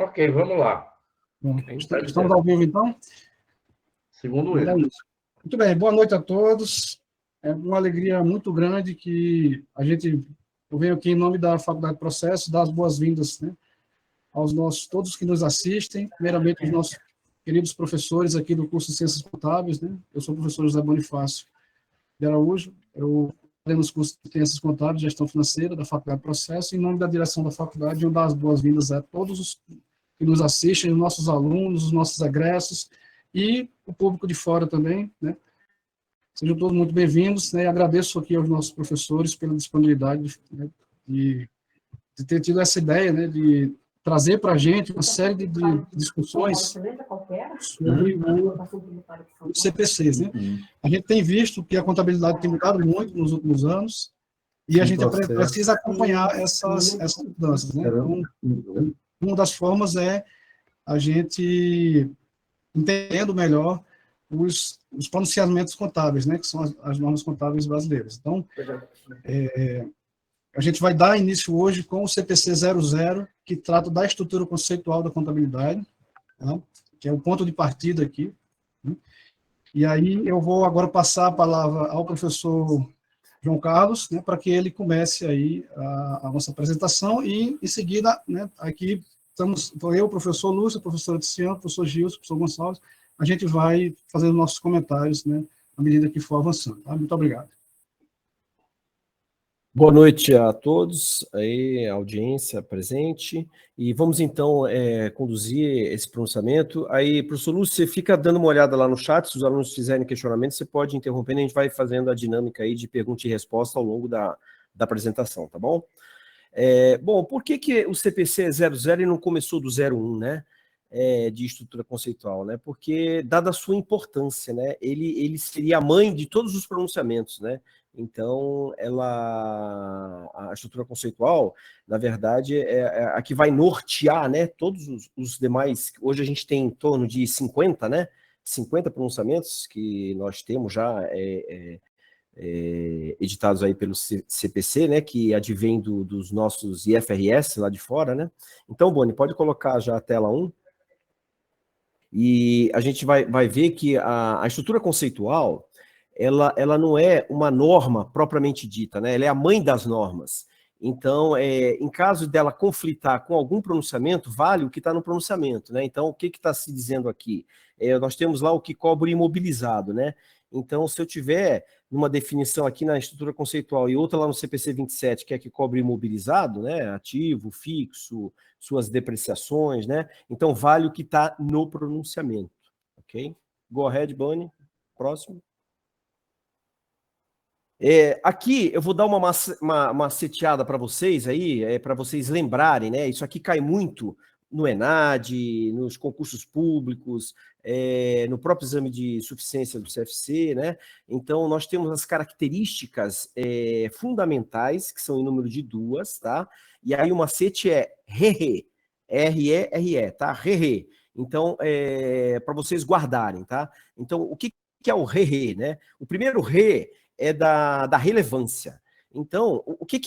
Ok, vamos lá. Bom, estamos ao vivo, então? Segundo ele. Muito bem, boa noite a todos. É uma alegria muito grande que eu venho aqui em nome da Faculdade de Processo, dar as boas-vindas, né, aos todos que nos assistem, primeiramente os nossos queridos professores aqui do curso de Ciências Contábeis, né? Eu sou o professor José Bonifácio de Araújo, eu nos cursos de Ciências Contábeis e Gestão Financeira da Faculdade de Processo, em nome da direção da faculdade, eu dar as boas-vindas a todos os que nos assistem, os nossos alunos, os nossos egressos e o público de fora também, né? Sejam todos muito bem-vindos, né? E agradeço aqui aos nossos professores pela disponibilidade, né, de ter tido essa ideia, né, de trazer para a gente uma série de discussões sobre os CPCs, né? A gente tem visto que a contabilidade tem mudado muito nos últimos anos e a gente precisa acompanhar essas mudanças, né? Então, uma das formas é a gente entendendo melhor os pronunciamentos contábeis, né, que são as normas contábeis brasileiras. Então, a gente vai dar início hoje com o CPC 00, que trata da estrutura conceitual da contabilidade, tá? Que é o ponto de partida aqui, né? E aí eu vou agora passar a palavra ao professor João Carlos, né, para que ele comece aí a nossa apresentação e, em seguida, né, aqui estamos eu, o professor Lúcio, a professora Tiziana, o professor Gilson, o professor Gonçalves, a gente vai fazendo nossos comentários, né, à medida que for avançando. Tá? Muito obrigado. Boa noite a todos, aí, a audiência presente, e vamos então conduzir esse pronunciamento. Aí, professor Lúcio, você fica dando uma olhada lá no chat, se os alunos fizerem questionamento, você pode interromper, a gente vai fazendo a dinâmica aí de pergunta e resposta ao longo da apresentação, tá bom? Bom, por que o CPC é 00 e não começou do 01, né? De estrutura conceitual, né? Porque, dada a sua importância, né? Ele seria a mãe de todos os pronunciamentos, né? Então, a estrutura conceitual, na verdade, é a que vai nortear, né, todos os demais. Hoje a gente tem em torno de 50, né? 50 pronunciamentos que nós temos já editados aí pelo CPC, né, que advém dos nossos IFRS lá de fora, né? Então, Boni, pode colocar já a tela 1. E a gente vai ver que a estrutura conceitual, ela não é uma norma propriamente dita, né? Ela é a mãe das normas. Então, em caso dela conflitar com algum pronunciamento, vale o que está no pronunciamento, né? Então, o que está se dizendo aqui? Nós temos lá o que cobre imobilizado, né? Então, se eu tiver numa definição aqui na estrutura conceitual e outra lá no CPC 27, que é que cobre imobilizado, né? Ativo, fixo, suas depreciações, né? Então, vale o que está no pronunciamento, ok? Go ahead, Bonnie. Próximo. Aqui eu vou dar uma maceteada para vocês aí, para vocês lembrarem, né? Isso aqui cai muito no ENAD, nos concursos públicos, no próprio exame de suficiência do CFC, né? Então, nós temos as características fundamentais, que são em número de 2, tá? E aí o macete é RE, R-E-R-E, tá? RE. Então, para vocês guardarem, tá? Então, o que é o RE, né? O primeiro RE é da relevância. Então, o que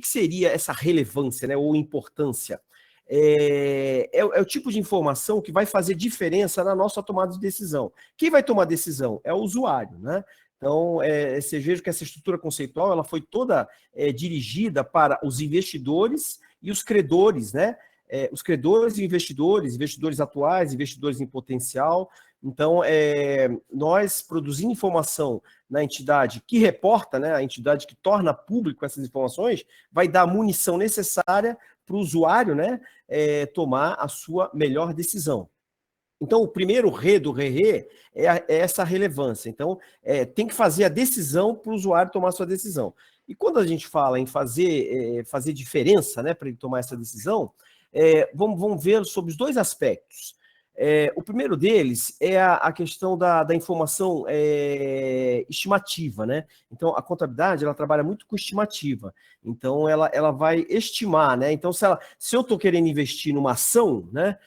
seria essa relevância, né, ou importância? É o tipo de informação que vai fazer diferença na nossa tomada de decisão. Quem vai tomar decisão? É o usuário, né? Então, vocês vejam que essa estrutura conceitual ela foi toda dirigida para os investidores e os credores, né? Os credores e investidores atuais, investidores em potencial. Então, nós produzir informação na entidade que reporta, né, a entidade que torna público essas informações, vai dar a munição necessária para o usuário, né, tomar a sua melhor decisão. Então, o primeiro RE do RE é essa relevância. Então, tem que fazer a decisão para o usuário tomar a sua decisão. E quando a gente fala em fazer diferença, né, para ele tomar essa decisão, vamos ver sobre os dois aspectos. O primeiro deles é a questão da informação estimativa, né? Então, a contabilidade, ela trabalha muito com estimativa. Então, ela vai estimar, né? Então, se eu estou querendo investir numa ação, né?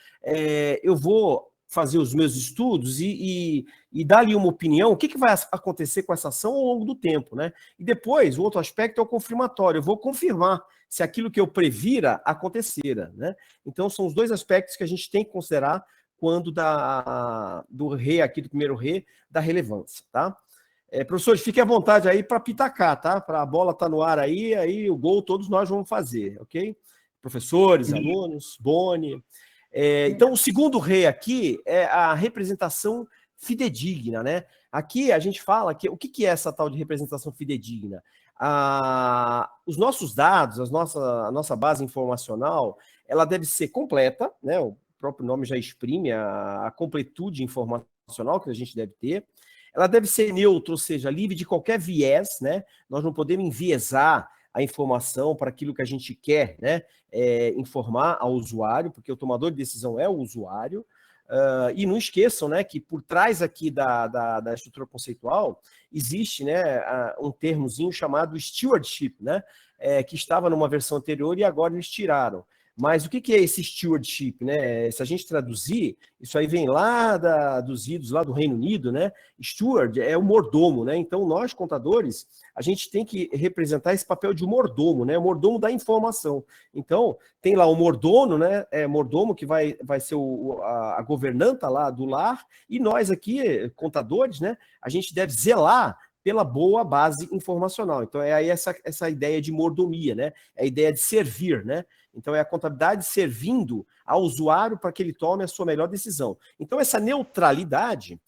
Eu vou fazer os meus estudos e dar ali uma opinião, o que vai acontecer com essa ação ao longo do tempo, né? E depois, o outro aspecto é o confirmatório. Eu vou confirmar se aquilo que eu previra acontecera, né? Então, são os dois aspectos que a gente tem que considerar quando do rei aqui, do primeiro rei, da relevância, tá? Professores, fiquem à vontade aí para pitacar, tá? Para a bola estar no ar aí o gol todos nós vamos fazer, ok? Professores, alunos, Boni. Então, o segundo rei aqui é a representação fidedigna, né? Aqui a gente fala que o que é essa tal de representação fidedigna? Os nossos dados, a nossa base informacional, ela deve ser completa, né? O próprio nome já exprime a completude informacional que a gente deve ter. Ela deve ser neutra, ou seja, livre de qualquer viés, né? Nós não podemos enviesar a informação para aquilo que a gente quer, né? Informar ao usuário, porque o tomador de decisão é o usuário. E não esqueçam, né, que por trás aqui da estrutura conceitual existe, né, um termozinho chamado stewardship, né, que estava numa versão anterior e agora eles tiraram. Mas o que é esse stewardship, né? Se a gente traduzir, isso aí vem lá dos idos, lá do Reino Unido, né? Steward é o mordomo, né? Então, nós, contadores, a gente tem que representar esse papel de mordomo, né? O mordomo da informação. Então, tem lá o mordomo, né? Mordomo que vai ser a governanta lá do lar, e nós aqui, contadores, né? A gente deve zelar pela boa base informacional. Então, é aí essa ideia de mordomia, né? É a ideia de servir, né? Então, é a contabilidade servindo ao usuário para que ele tome a sua melhor decisão. Então, essa neutralidade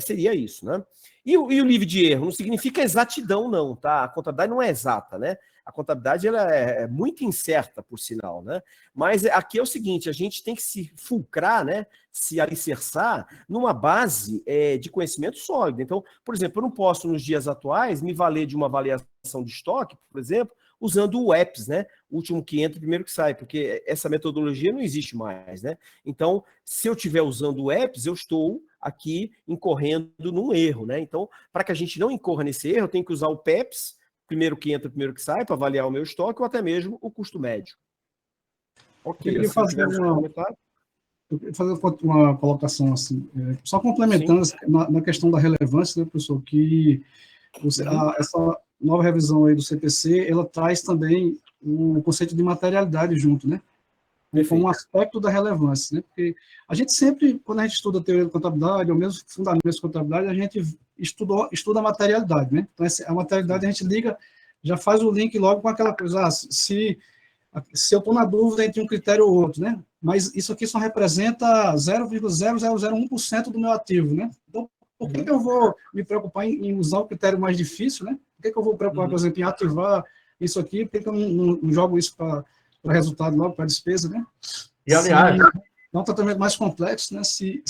seria isso, né? E o livre de erro não significa exatidão, não, tá? A contabilidade não é exata, né? A contabilidade ela é muito incerta, por sinal, né? Mas aqui é o seguinte, a gente tem que se fulcrar, né? Se alicerçar numa base de conhecimento sólido. Então, por exemplo, eu não posso, nos dias atuais, me valer de uma avaliação de estoque, por exemplo, usando o EPS, né? O último que entra, primeiro que sai, porque essa metodologia não existe mais, né? Então, se eu estiver usando o EPS, eu estou aqui incorrendo num erro, né? Então, para que a gente não incorra nesse erro, eu tenho que usar o PEPS, primeiro que entra, primeiro que sai, para avaliar o meu estoque, ou até mesmo o custo médio. Ok, Eu queria fazer uma colocação assim, só complementando na questão da relevância, né, professor, que essa nova revisão aí do CPC, ela traz também o conceito de materialidade junto, né? Como um aspecto da relevância, né? Porque a gente sempre, quando a gente estuda a teoria da contabilidade, ou mesmo fundamentos de contabilidade, a gente estuda a materialidade, né? Então, a materialidade a gente liga, já faz o link logo com aquela coisa, se eu estou na dúvida entre um critério ou outro, né? Mas isso aqui só representa 0,0001% do meu ativo, né? Então, por que eu vou me preocupar em usar o critério mais difícil, né? Por que eu vou me preocupar, por exemplo, em ativar isso aqui? Por que eu não jogo isso para resultado logo, para despesa, né? E, aliás, é um tratamento mais complexo, né? Se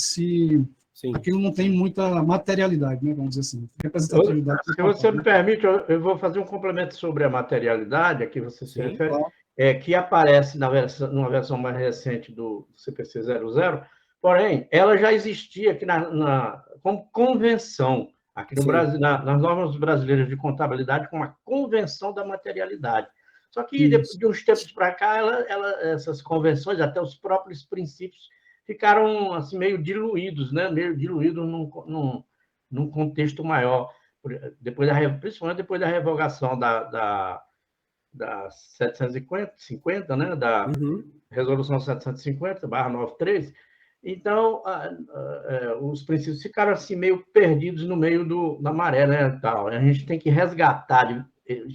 aquilo não tem muita materialidade, né? Vamos dizer assim, representatividade. Se você me permite, eu vou fazer um complemento sobre a materialidade, a que você se refere, claro. Que aparece numa versão mais recente do CPC 00, porém, ela já existia aqui como convenção, aqui no Brasil, nas normas brasileiras de contabilidade, como a convenção da materialidade. Só que, de uns tempos para cá, essas convenções, até os próprios princípios, ficaram assim, meio diluídos, né? Meio diluídos num contexto maior, principalmente depois da revogação da 750, né? Da Resolução 750/93. Então, os princípios ficaram assim, meio perdidos no meio da maré, né? Tal. A gente tem que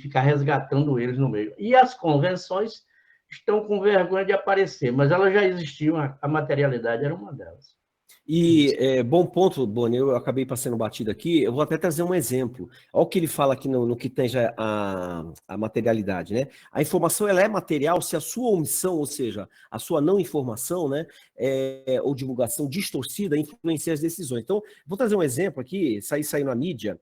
ficar resgatando eles no meio. E as convenções estão com vergonha de aparecer, mas elas já existiam, a materialidade era uma delas. E bom ponto, Boni, eu acabei passando batido aqui, eu vou até trazer um exemplo. Olha o que ele fala aqui no que tange a materialidade, né? A informação ela é material se a sua omissão, ou seja, a sua não informação, né, ou divulgação distorcida influencia as decisões. Então, vou trazer um exemplo aqui, saiu na mídia,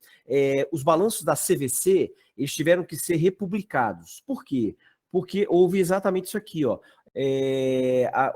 os balanços da CVC, eles tiveram que ser republicados. Por quê? Porque houve exatamente isso aqui, ó.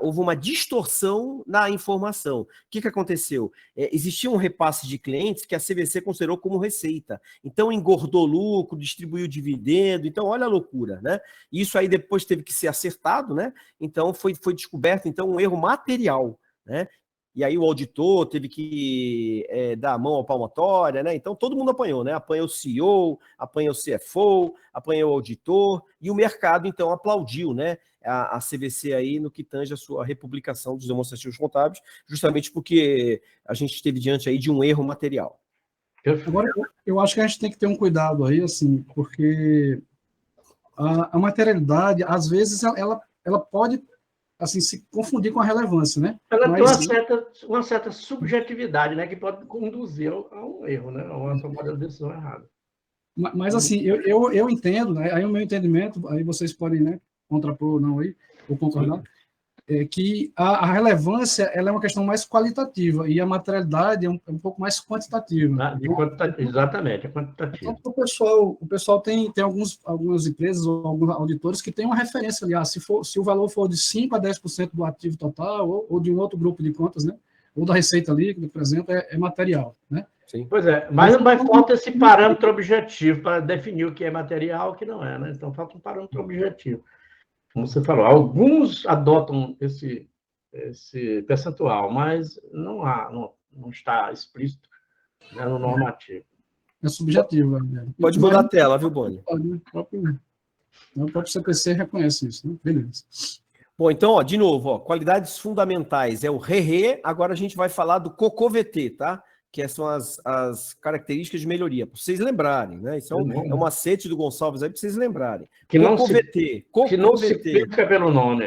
Houve uma distorção na informação. O que aconteceu? Existia um repasse de clientes que a CVC considerou como receita. Então, engordou lucro, distribuiu dividendo. Então, olha a loucura, né? Isso aí depois teve que ser acertado, né? Então, foi descoberto, então, um erro material, né? e aí o auditor teve que dar a mão à palmatória, né? Então todo mundo apanhou, né? Apanhou o CEO, apanhou o CFO, apanhou o auditor, e o mercado, então, aplaudiu, né? A CVC aí no que tange a sua republicação dos demonstrativos contábeis, justamente porque a gente esteve diante aí de um erro material. Agora, eu acho que a gente tem que ter um cuidado aí, assim, porque a materialidade, às vezes, ela pode, assim, se confundir com a relevância, né? Ela Mas, tem uma certa subjetividade, né, que pode conduzir a um erro, né, a uma tomada de decisão errada. mas assim, eu entendo, né? Aí o meu entendimento, aí vocês podem, né, contrapor ou não aí, ou concordar, que a relevância ela é uma questão mais qualitativa e a materialidade é um pouco mais quantitativa. Exatamente, é quantitativa. Então, o pessoal tem algumas empresas ou alguns auditores que têm uma referência ali, se o valor for de 5% a 10% do ativo total ou de um outro grupo de contas, né? Ou da receita líquida, por exemplo, é material, né? Sim. Pois é, mas falta esse parâmetro objetivo para definir o que é material e o que não é, né? Então, falta um parâmetro objetivo. Como você falou, alguns adotam esse percentual, mas não está explícito, né, no normativo. É subjetivo. Né? Pode mudar a tela, viu, Boni? O próprio CPC reconhece isso, né? Beleza. Bom, então, ó, de novo, ó, qualidades fundamentais é o RE, agora a gente vai falar do COCOVT, tá? Que são as características de melhoria, para vocês lembrarem, né? Isso é um macete do Gonçalves aí para vocês lembrarem. COCOVT. Que não se fica pelo nome,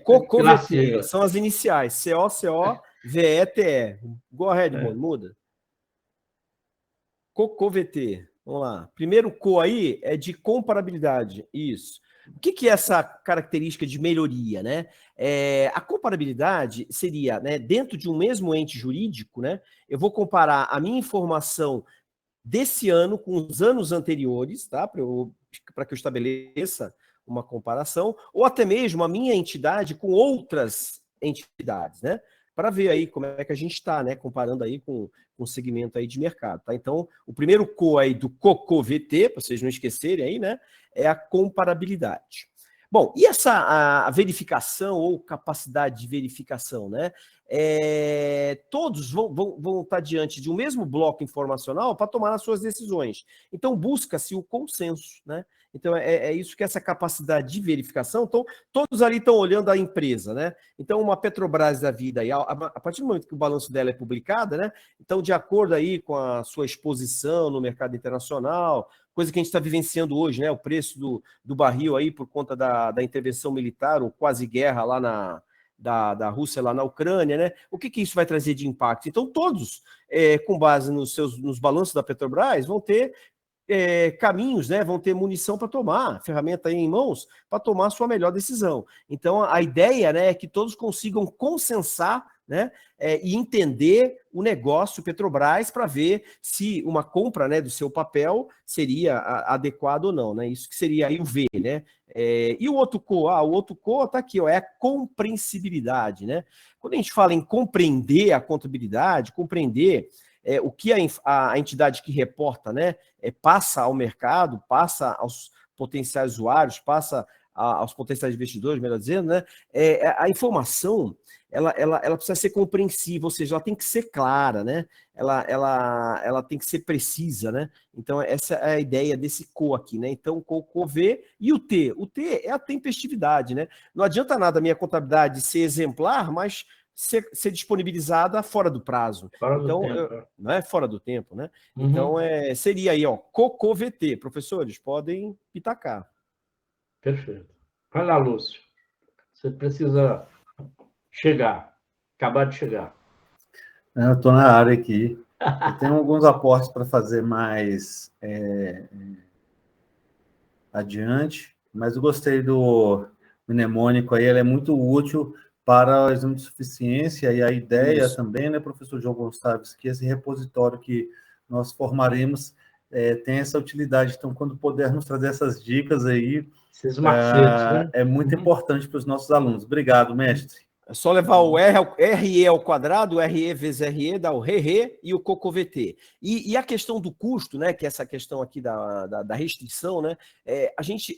COCOVT, são as iniciais, COCOVETE. Go ahead, Boni, muda. COCOVT, vamos lá. Primeiro CO aí é de comparabilidade, isso. O que é essa característica de melhoria, né? A comparabilidade seria, né, dentro de um mesmo ente jurídico, né? Eu vou comparar a minha informação desse ano com os anos anteriores, tá? Para que eu estabeleça uma comparação, ou até mesmo a minha entidade com outras entidades, né? Para ver aí como é que a gente está, né? Comparando aí com o segmento aí de mercado, tá? Então, o primeiro CO aí do COCOVT, para vocês não esquecerem aí, né? É a comparabilidade. Bom, e a verificação ou capacidade de verificação, né? Todos vão estar diante de um mesmo bloco informacional para tomar as suas decisões. Então, busca-se o consenso, né? Então, é isso que essa capacidade de verificação, então, todos ali estão olhando a empresa, né? Então, uma Petrobras da vida, aí, a partir do momento que o balanço dela é publicado, né? Então, de acordo aí com a sua exposição no mercado internacional, coisa que a gente está vivenciando hoje, né? O preço do barril aí por conta da intervenção militar, ou quase guerra lá da Rússia lá na Ucrânia, né? O que isso vai trazer de impacto? Então, todos, com base nos balanços da Petrobras, vão ter caminhos, né? Vão ter munição para tomar, ferramenta aí em mãos, para tomar a sua melhor decisão. Então, a ideia, né, é que todos consigam consensar, né, e entender o negócio Petrobras para ver se uma compra, né, do seu papel seria adequado ou não, né? Isso que seria aí o V, né? E o outro CO? O outro CO está aqui, ó, é a compreensibilidade, né? Quando a gente fala em compreender a contabilidade, compreender o que a entidade que reporta, né, passa ao mercado, passa aos potenciais usuários, passa aos potenciais investidores, melhor dizendo, né, a informação ela precisa ser compreensiva, ou seja, ela tem que ser clara, né? Ela tem que ser precisa, né? Então, essa é a ideia desse CO aqui, né? Então, COV e o T. O T é a tempestividade, né? Não adianta nada a minha contabilidade ser exemplar, mas ser disponibilizada fora do prazo. Não é fora do tempo, né? Uhum. Então, seria aí, ó, COCOVT. Professores, podem pitacar. Perfeito. Vai lá, Lúcio. Você precisa acabar de chegar. Eu estou na área aqui. Eu tenho alguns aportes para fazer mais adiante, mas eu gostei do mnemônico aí, ele é muito útil para o exame de suficiência, e a ideia também, né, professor João Gonçalves, que esse repositório que nós formaremos tem essa utilidade. Então, quando pudermos trazer essas dicas aí, esses macetes, né? É muito importante para os nossos alunos. Obrigado, mestre. É só levar o RE ao quadrado, o RE vezes RE, dá o RE e o COCOVT. E a questão do custo, né, que é essa questão aqui da restrição, né,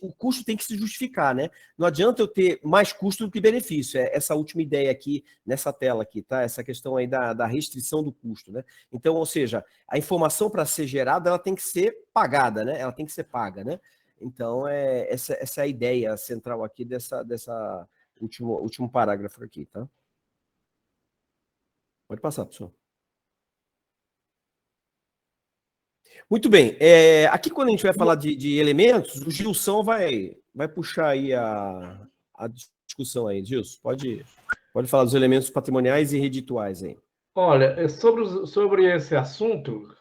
o custo tem que se justificar, né? Não adianta eu ter mais custo do que benefício. É essa última ideia aqui, nessa tela aqui, tá? Essa questão aí da restrição do custo, né? Então, ou seja, a informação para ser gerada, ela tem que ser pagada, né? Ela tem que ser paga, né? Então, essa é a ideia central aqui dessa último parágrafo aqui, tá? Pode passar, pessoal. Muito bem. Aqui, quando a gente vai falar de elementos, o Gilson vai puxar aí a discussão aí. Gilson, pode falar dos elementos patrimoniais e redituais aí. Olha, sobre esse assunto,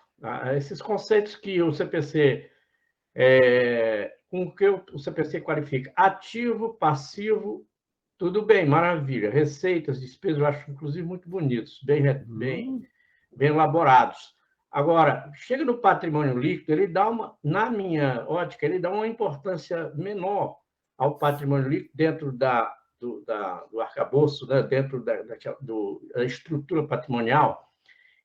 esses conceitos que o CPC, com que o CPC qualifica, ativo, passivo, tudo bem, maravilha. Receitas, despesas, eu acho, inclusive, muito bonitos, bem elaborados. Agora, chega no patrimônio líquido, ele dá na minha ótica, ele dá uma importância menor ao patrimônio líquido dentro do arcabouço, né? Dentro da estrutura patrimonial.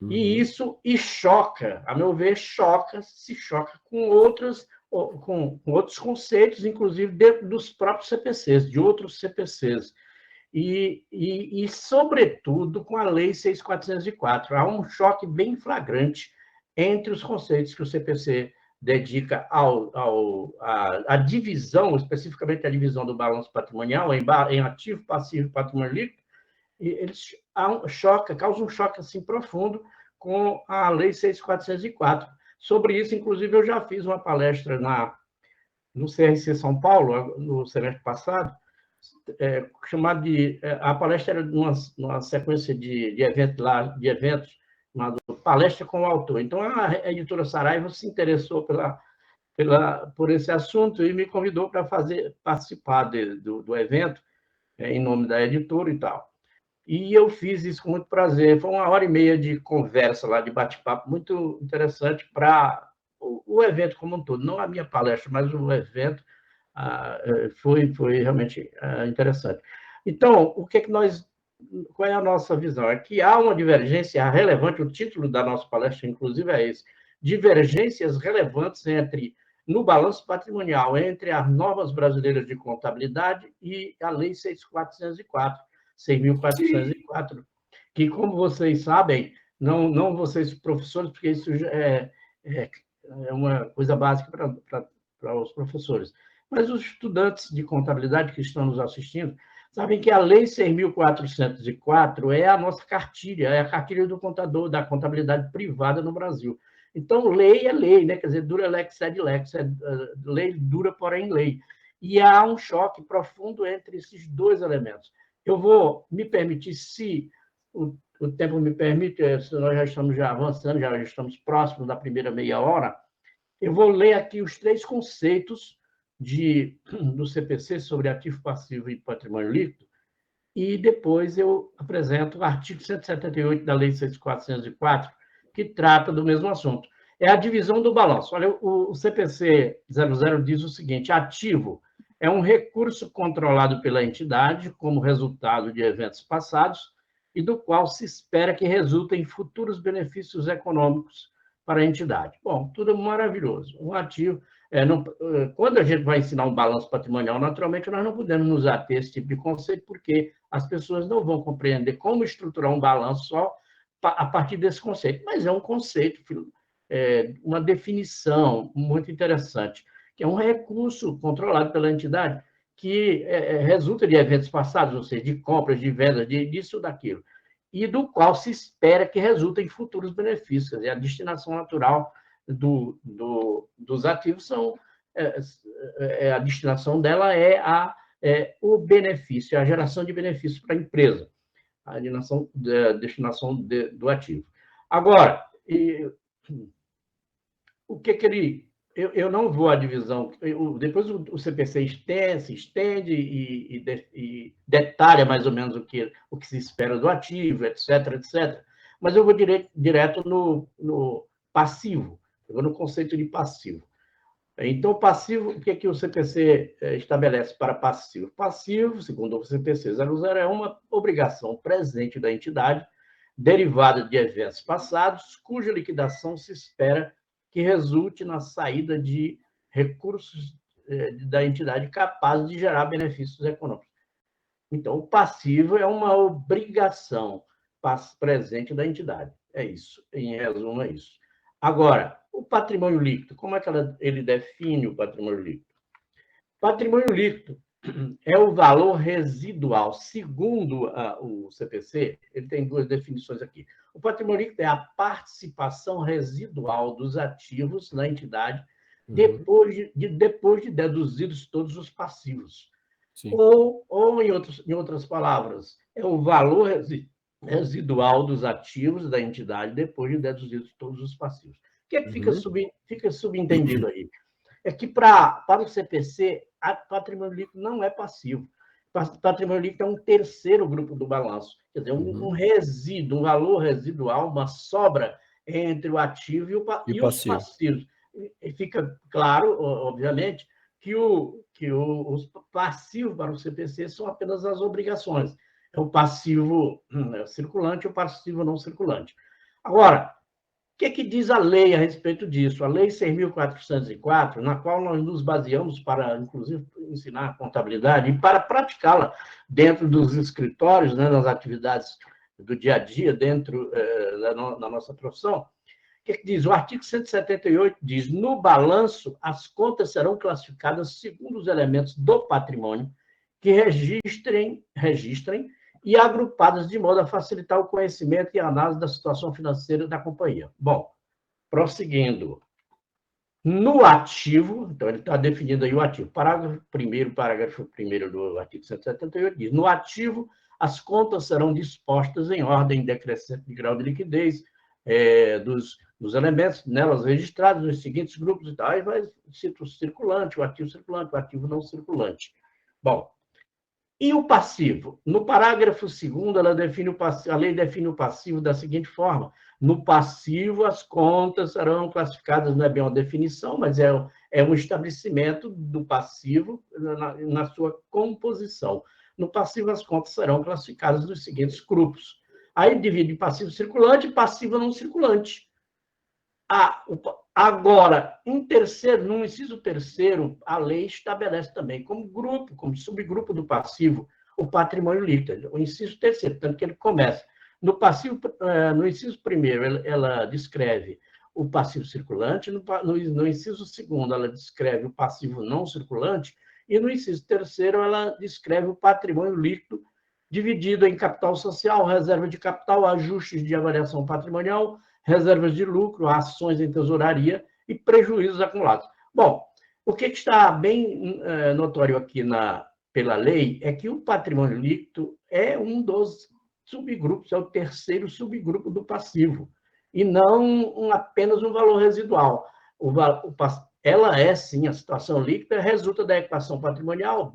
E isso choca, a meu ver, se choca com outros conceitos, inclusive dentro dos próprios CPCs, de outros CPCs. E, sobretudo, com a Lei 6.404. Há um choque bem flagrante entre os conceitos que o CPC dedica à divisão, especificamente a divisão do balanço patrimonial, em ativo, passivo e patrimônio líquido, e eles causam um choque assim, profundo com a Lei 6.404. Sobre isso, inclusive, eu já fiz uma palestra no CRC São Paulo, no semestre passado, chamado a palestra era numa sequência de eventos, chamado Palestra com o Autor. Então, a editora Saraiva se interessou por esse assunto e me convidou para participar do evento, em nome da editora e tal. E eu fiz isso com muito prazer. Foi 1h30 de conversa lá, de bate-papo, muito interessante para o evento como um todo. Não a minha palestra, mas o evento foi realmente interessante. Então, qual é a nossa visão? É que há uma divergência relevante, o título da nossa palestra, inclusive, é esse: divergências relevantes no balanço patrimonial entre as normas brasileiras de contabilidade e a Lei 6.404, que, como vocês sabem, não vocês professores, porque isso é uma coisa básica para os professores, mas os estudantes de contabilidade que estão nos assistindo sabem que a Lei 6.404 é a nossa cartilha, é a cartilha do contador, da contabilidade privada no Brasil. Então, lei é lei, né? Quer dizer, dura lex sed lex, lei dura, porém lei. E há um choque profundo entre esses dois elementos. Eu vou me permitir, se o tempo me permite, nós já estamos avançando, já estamos próximos da primeira meia hora, eu vou ler aqui os 3 conceitos do CPC sobre ativo passivo e patrimônio líquido, e depois eu apresento o artigo 178 da Lei 6.404, que trata do mesmo assunto. É a divisão do balanço. Olha, o CPC 00 diz o seguinte: ativo é um recurso controlado pela entidade como resultado de eventos passados e do qual se espera que resultem futuros benefícios econômicos para a entidade. Bom, tudo maravilhoso. Um ativo... quando a gente vai ensinar um balanço patrimonial, naturalmente, nós não podemos nos ater a esse tipo de conceito, porque as pessoas não vão compreender como estruturar um balanço só a partir desse conceito. Mas é um conceito, uma definição muito interessante, que é um recurso controlado pela entidade que resulta de eventos passados, ou seja, de compras, de vendas, disso ou daquilo, e do qual se espera que resultem futuros benefícios. E a destinação natural dos ativos a destinação dela o benefício, a geração de benefícios para a empresa, a destinação do ativo. Agora, o que ele... Eu não vou à divisão... Depois o CPC se estende e detalha mais ou menos o que se espera do ativo, etc., etc. Mas eu vou direto no passivo, eu vou no conceito de passivo. Então, passivo, o que é que o CPC estabelece para passivo? Passivo, segundo o CPC 00, é uma obrigação presente da entidade, derivada de eventos passados, cuja liquidação se espera que resulte na saída de recursos da entidade capazes de gerar benefícios econômicos. Então, o passivo é uma obrigação presente da entidade. É isso, em resumo, é isso. Agora, o patrimônio líquido, como é que ele define o patrimônio líquido? Patrimônio líquido é o valor residual. Segundo o CPC, ele tem duas definições aqui. O patrimônio líquido é a participação residual dos ativos na entidade depois de deduzidos todos os passivos. Sim. Ou em outras palavras, é o valor residual dos ativos da entidade depois de deduzidos todos os passivos. O que é que fica subentendido aí? É que para o CPC, patrimônio líquido não é passivo. Patrimônio líquido é um terceiro grupo do balanço. Quer dizer, um resíduo, um valor residual, uma sobra entre o ativo e os passivos. E fica claro, obviamente, que os passivos para o CPC são apenas as obrigações. É o passivo circulante e o passivo não circulante. Agora, o que diz a lei a respeito disso? A Lei 6.404, na qual nós nos baseamos para, inclusive, ensinar a contabilidade e para praticá-la dentro dos escritórios, né, nas atividades do dia a dia, dentro da nossa profissão. O que diz? O artigo 178 diz: no balanço, as contas serão classificadas segundo os elementos do patrimônio que registrem e agrupadas de modo a facilitar o conhecimento e a análise da situação financeira da companhia. Bom, prosseguindo. No ativo, então ele está definindo aí o ativo. Parágrafo 1º do artigo 178 diz: no ativo, as contas serão dispostas em ordem decrescente de grau de liquidez dos elementos nelas registrados nos seguintes grupos e tal. Aí vai cito o circulante, o ativo não circulante. Bom, e o passivo? No parágrafo 2º, a lei define o passivo da seguinte forma: no passivo, as contas serão classificadas, não é bem uma definição, mas é um estabelecimento do passivo na sua composição. No passivo, as contas serão classificadas nos seguintes grupos. Aí divide passivo circulante e passivo não circulante. Agora, no inciso 3º, a lei estabelece também como grupo, como subgrupo do passivo, o patrimônio líquido, o inciso 3º, tanto que ele começa. No inciso 1º, ela descreve o passivo circulante, no inciso 2º, ela descreve o passivo não circulante, e no inciso 3º, ela descreve o patrimônio líquido, dividido em capital social, reserva de capital, ajustes de avaliação patrimonial, reservas de lucro, ações em tesouraria e prejuízos acumulados. Bom, o que está bem notório aqui pela lei é que o patrimônio líquido é um dos subgrupos, é o terceiro subgrupo do passivo, e não apenas um valor residual. Ela é, sim, a situação líquida resulta da equação patrimonial,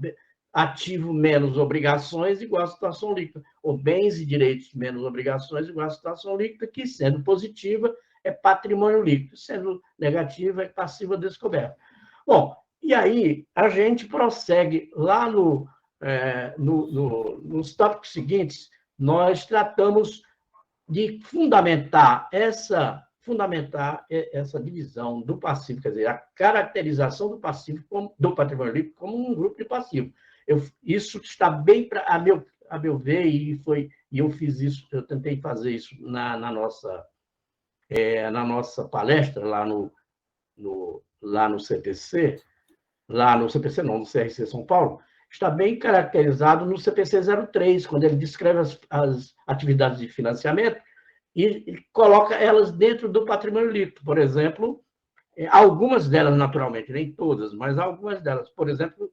ativo menos obrigações igual a situação líquida, ou bens e direitos menos obrigações igual a situação líquida, que, sendo positiva, é patrimônio líquido, sendo negativa, é passiva descoberta. Bom, e aí a gente prossegue lá nos tópicos seguintes, nós tratamos de fundamentar essa divisão do passivo, quer dizer, a caracterização do passivo, do patrimônio líquido, como um grupo de passivo. Isso está bem, a meu ver, e eu fiz isso, eu tentei fazer isso na nossa palestra lá no CPC, no CRC São Paulo, está bem caracterizado no CPC 03, quando ele descreve as atividades de financiamento e coloca elas dentro do patrimônio líquido. Por exemplo, algumas delas, naturalmente, nem todas, mas algumas delas. Por exemplo,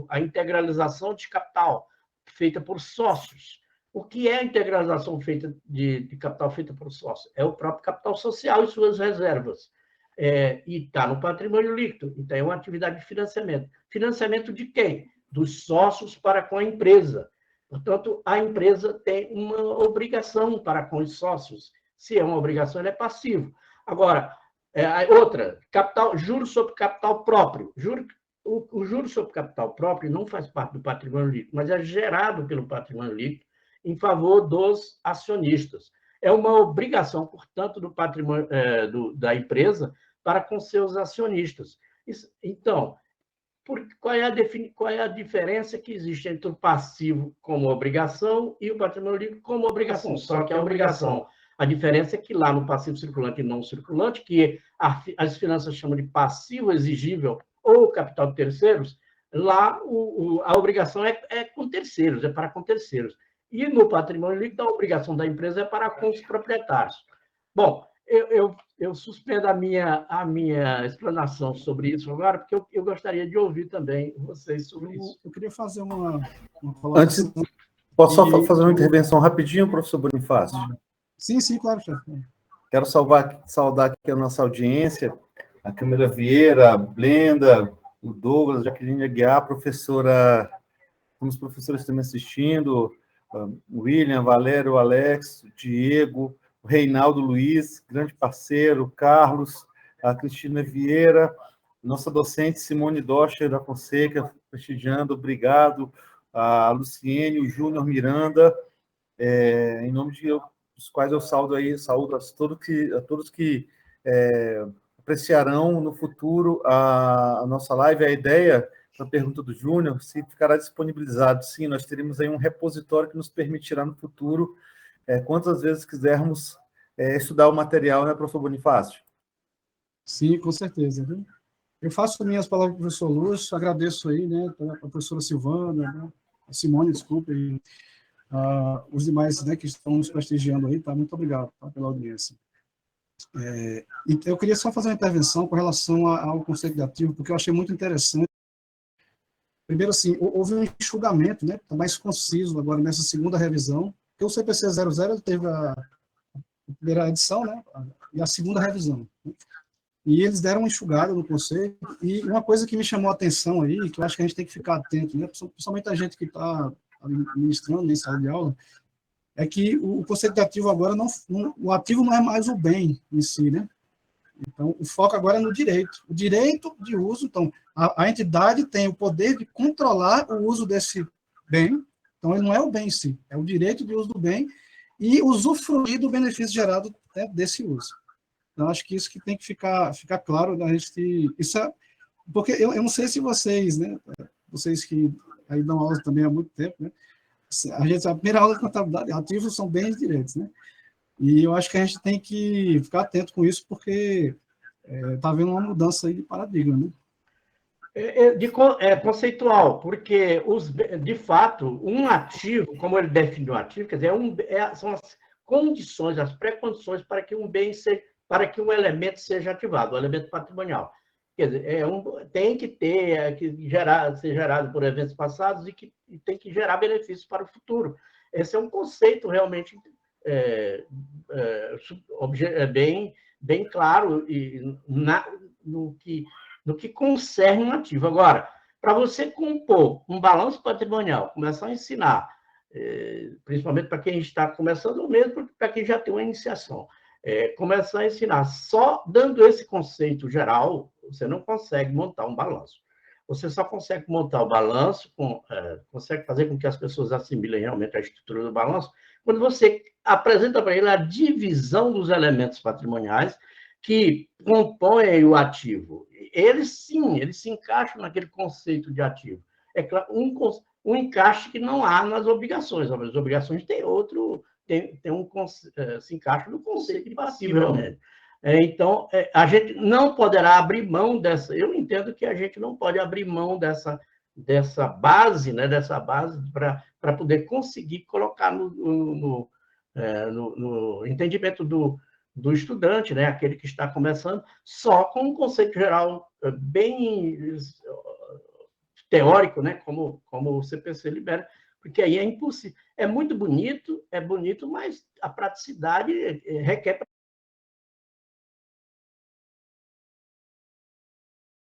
a integralização de capital feita por sócios. O que é a integralização de capital feita por sócios? É o próprio capital social e suas reservas. E está no patrimônio líquido. Então, é uma atividade de financiamento. Financiamento de quem? Dos sócios para com a empresa. Portanto, a empresa tem uma obrigação para com os sócios. Se é uma obrigação, ele é passivo. Agora, Outra, juros sobre capital próprio. O juro sobre capital próprio não faz parte do patrimônio líquido, mas é gerado pelo patrimônio líquido em favor dos acionistas. É uma obrigação, portanto, do patrimônio da empresa para com seus acionistas. Então, qual é a diferença que existe entre o passivo como obrigação e o patrimônio líquido como obrigação? Só que a obrigação, a diferença é que lá no passivo circulante e não circulante, que as finanças chamam de passivo exigível ou capital de terceiros, lá a obrigação é com terceiros, é para com terceiros. E no patrimônio líquido, a obrigação da empresa é para com os proprietários. Bom, eu suspendo a minha explanação sobre isso agora, porque eu gostaria de ouvir também vocês sobre isso. Eu queria fazer uma colocação. Posso só fazer uma intervenção rapidinho, professor Bonifácio? Sim, claro, chefe. Quero saudar aqui a nossa audiência, a Câmara Vieira, a Blenda, o Douglas, a Jaqueline Aguiar, os professores também assistindo, o William, Valério, o Alex, o Diego, o Reinaldo Luiz, grande parceiro, o Carlos, a Cristina Vieira, nossa docente Simone Docher da Fonseca, prestigiando, obrigado, a Luciene, o Júnior Miranda, em nome dos quais eu saúdo a todos que apreciarão no futuro a nossa live. A ideia, a pergunta do Júnior, se ficará disponibilizado. Sim, nós teremos aí um repositório que nos permitirá no futuro, quantas vezes quisermos estudar o material, né, professor Bonifácio? Sim, com certeza. Viu? Eu faço minhas palavras para o professor Lúcio, agradeço aí, né, a professora Silvana, né, a Simone, desculpa, e os demais, né, que estão nos prestigiando aí, tá? Muito obrigado, tá, pela audiência. Eu queria só fazer uma intervenção com relação ao conceito de ativo, porque eu achei muito interessante. Primeiro, assim, houve um enxugamento, né, mais conciso agora nessa segunda revisão, porque o CPC 00 teve a primeira edição, né, e a segunda revisão. Né? E eles deram uma enxugada no conceito, e uma coisa que me chamou a atenção aí, que eu acho que a gente tem que ficar atento, né, principalmente a gente que está administrando em sala de aula, é que o conceito de ativo agora, o ativo não é mais o bem em si, né? Então, o foco agora é no direito. O direito de uso, então, a entidade tem o poder de controlar o uso desse bem, então ele não é o bem em si, é o direito de uso do bem e usufruir do benefício gerado, né, desse uso. Então, acho que isso que tem que ficar claro da gente. Porque eu não sei se vocês, né, vocês que aí dão aula também há muito tempo, né, a primeira aula de contabilidade, ativos são bens e direitos, né? E eu acho que a gente tem que ficar atento com isso, porque está havendo uma mudança aí de paradigma, né? Conceitual, porque, de fato, um ativo, como ele define um ativo, quer dizer, são as condições, as pré-condições para que para que um elemento seja ativado, o elemento patrimonial. Quer dizer, tem que ser gerado por eventos passados e tem que gerar benefícios para o futuro. Esse é um conceito realmente bem claro no que concerne um ativo. Agora, para você compor um balanço patrimonial, começar a ensinar, principalmente para quem está começando, ou mesmo para quem já tem uma iniciação, começar a ensinar só dando esse conceito geral, você não consegue montar um balanço. Você só consegue montar o balanço, consegue fazer com que as pessoas assimilem realmente a estrutura do balanço, quando você apresenta para ele a divisão dos elementos patrimoniais que compõem o ativo. Eles se encaixam naquele conceito de ativo. É claro, um encaixe que não há nas obrigações. As obrigações têm outro... se encaixa no conceito de passivo, realmente. Então, a gente não poderá abrir mão dessa... Eu entendo que a gente não pode abrir mão dessa base, né, para poder conseguir colocar no entendimento do estudante, né, aquele que está começando, só com um conceito geral bem teórico, né, como o CPC libera, porque aí é impossível. É muito bonito, mas a praticidade requer...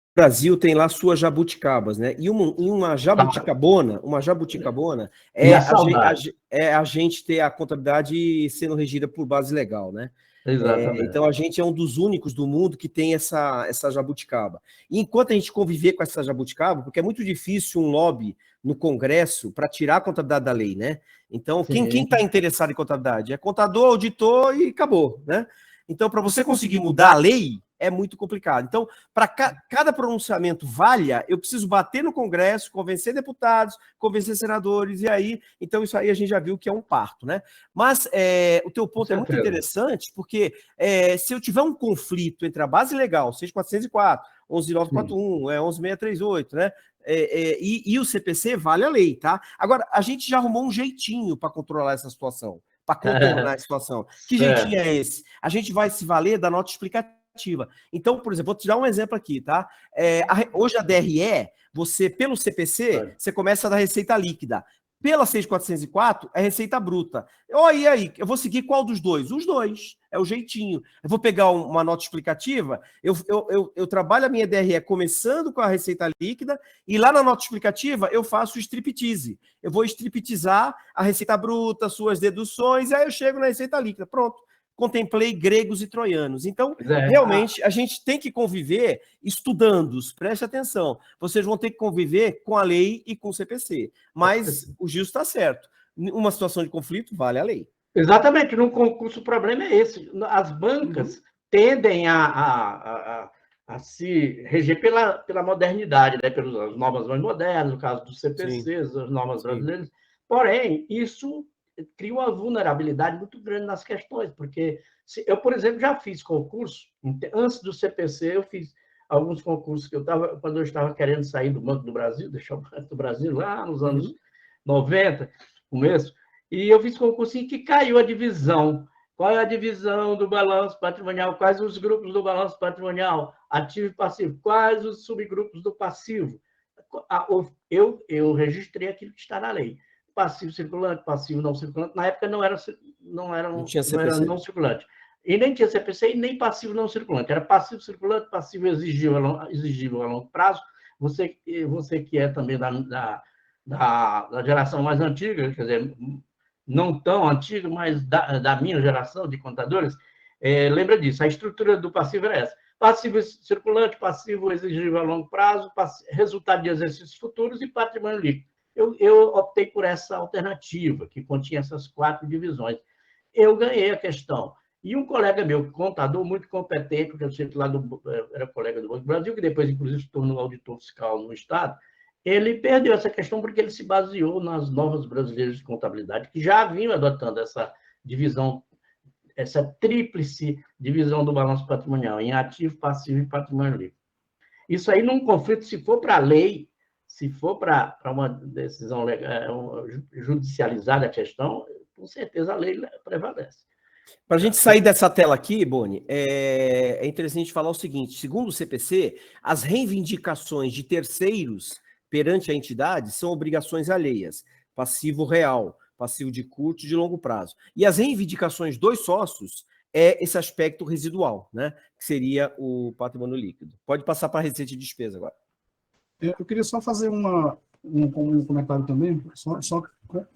O Brasil tem lá suas jabuticabas, né? E uma jabuticabona é a gente ter a contabilidade sendo regida por base legal, né? Exatamente. Então, a gente é um dos únicos do mundo que tem essa jabuticaba. E enquanto a gente conviver com essa jabuticaba, porque é muito difícil um lobby no Congresso para tirar a contabilidade da lei, né? Então, quem está interessado em contabilidade? É contador, auditor e acabou, né? Então, para você conseguir mudar a lei, é muito complicado. Então, para cada pronunciamento valha, eu preciso bater no Congresso, convencer deputados, convencer senadores, e aí, então isso aí a gente já viu que é um parto, né? Mas o teu ponto é muito interessante, porque se eu tiver um conflito entre a base legal, 6.404, 11.941, 11.638, né? E o CPC, vale a lei, tá? Agora, a gente já arrumou um jeitinho para controlar essa situação, para contornar a situação. Que jeitinho é esse? A gente vai se valer da nota explicativa. Então, por exemplo, vou te dar um exemplo aqui, tá? Hoje a DRE, você, pelo CPC, você começa da receita líquida. Pela 6.404, é receita bruta. E aí? Eu vou seguir qual dos dois? Os dois. É o jeitinho. Eu vou pegar uma nota explicativa, eu trabalho a minha DRE começando com a receita líquida, e lá na nota explicativa eu faço o striptease. Eu vou striptizar a receita bruta, suas deduções, e aí eu chego na receita líquida. Pronto. Contemplei gregos e troianos. Então, realmente, a gente tem que conviver estudando-os. Preste atenção. Vocês vão ter que conviver com a lei e com o CPC. Mas o Gilson está certo. Uma situação de conflito, vale a lei. Exatamente. No concurso, o problema é esse. As bancas tendem a se reger pela modernidade, né? Pelas normas mais modernas, no caso dos CPCs, as normas brasileiras. Porém, isso cria uma vulnerabilidade muito grande nas questões, porque eu, por exemplo, já fiz concurso, antes do CPC, eu fiz alguns concursos que quando eu estava querendo sair do Banco do Brasil, deixar o Banco do Brasil lá nos anos 90, começo, e eu fiz concurso em que caiu a divisão. Qual é a divisão do balanço patrimonial? Quais os grupos do balanço patrimonial? Ativo e passivo. Quais os subgrupos do passivo? Eu registrei aquilo que está na lei. Passivo circulante, passivo não circulante. Na época não era não circulante. E nem tinha CPC e nem passivo não circulante. Era passivo circulante, passivo exigível a longo prazo. Você que é também da geração mais antiga, quer dizer, não tão antiga, mas da minha geração de contadores, lembra disso. A estrutura do passivo era essa. Passivo circulante, passivo exigível a longo prazo, resultado de exercícios futuros e patrimônio líquido. Eu optei por essa alternativa, que continha essas 4 divisões. Eu ganhei a questão. E um colega meu, contador muito competente, porque eu sempre era colega do Banco do Brasil, que depois, inclusive, se tornou auditor fiscal no Estado, ele perdeu essa questão porque ele se baseou nas normas brasileiras de contabilidade, que já vinham adotando essa divisão, essa tríplice divisão do balanço patrimonial, em ativo, passivo e patrimônio líquido. Isso aí, num conflito, se for para a lei, se for para uma decisão legal, judicializada a questão, com certeza a lei prevalece. Para a gente sair dessa tela aqui, Boni, é interessante falar o seguinte: segundo o CPC, as reivindicações de terceiros perante a entidade são obrigações alheias, passivo real, passivo de curto e de longo prazo. E as reivindicações dos sócios é esse aspecto residual, né? Que seria o patrimônio líquido. Pode passar para a receita de despesa agora. Eu queria só fazer um comentário também, só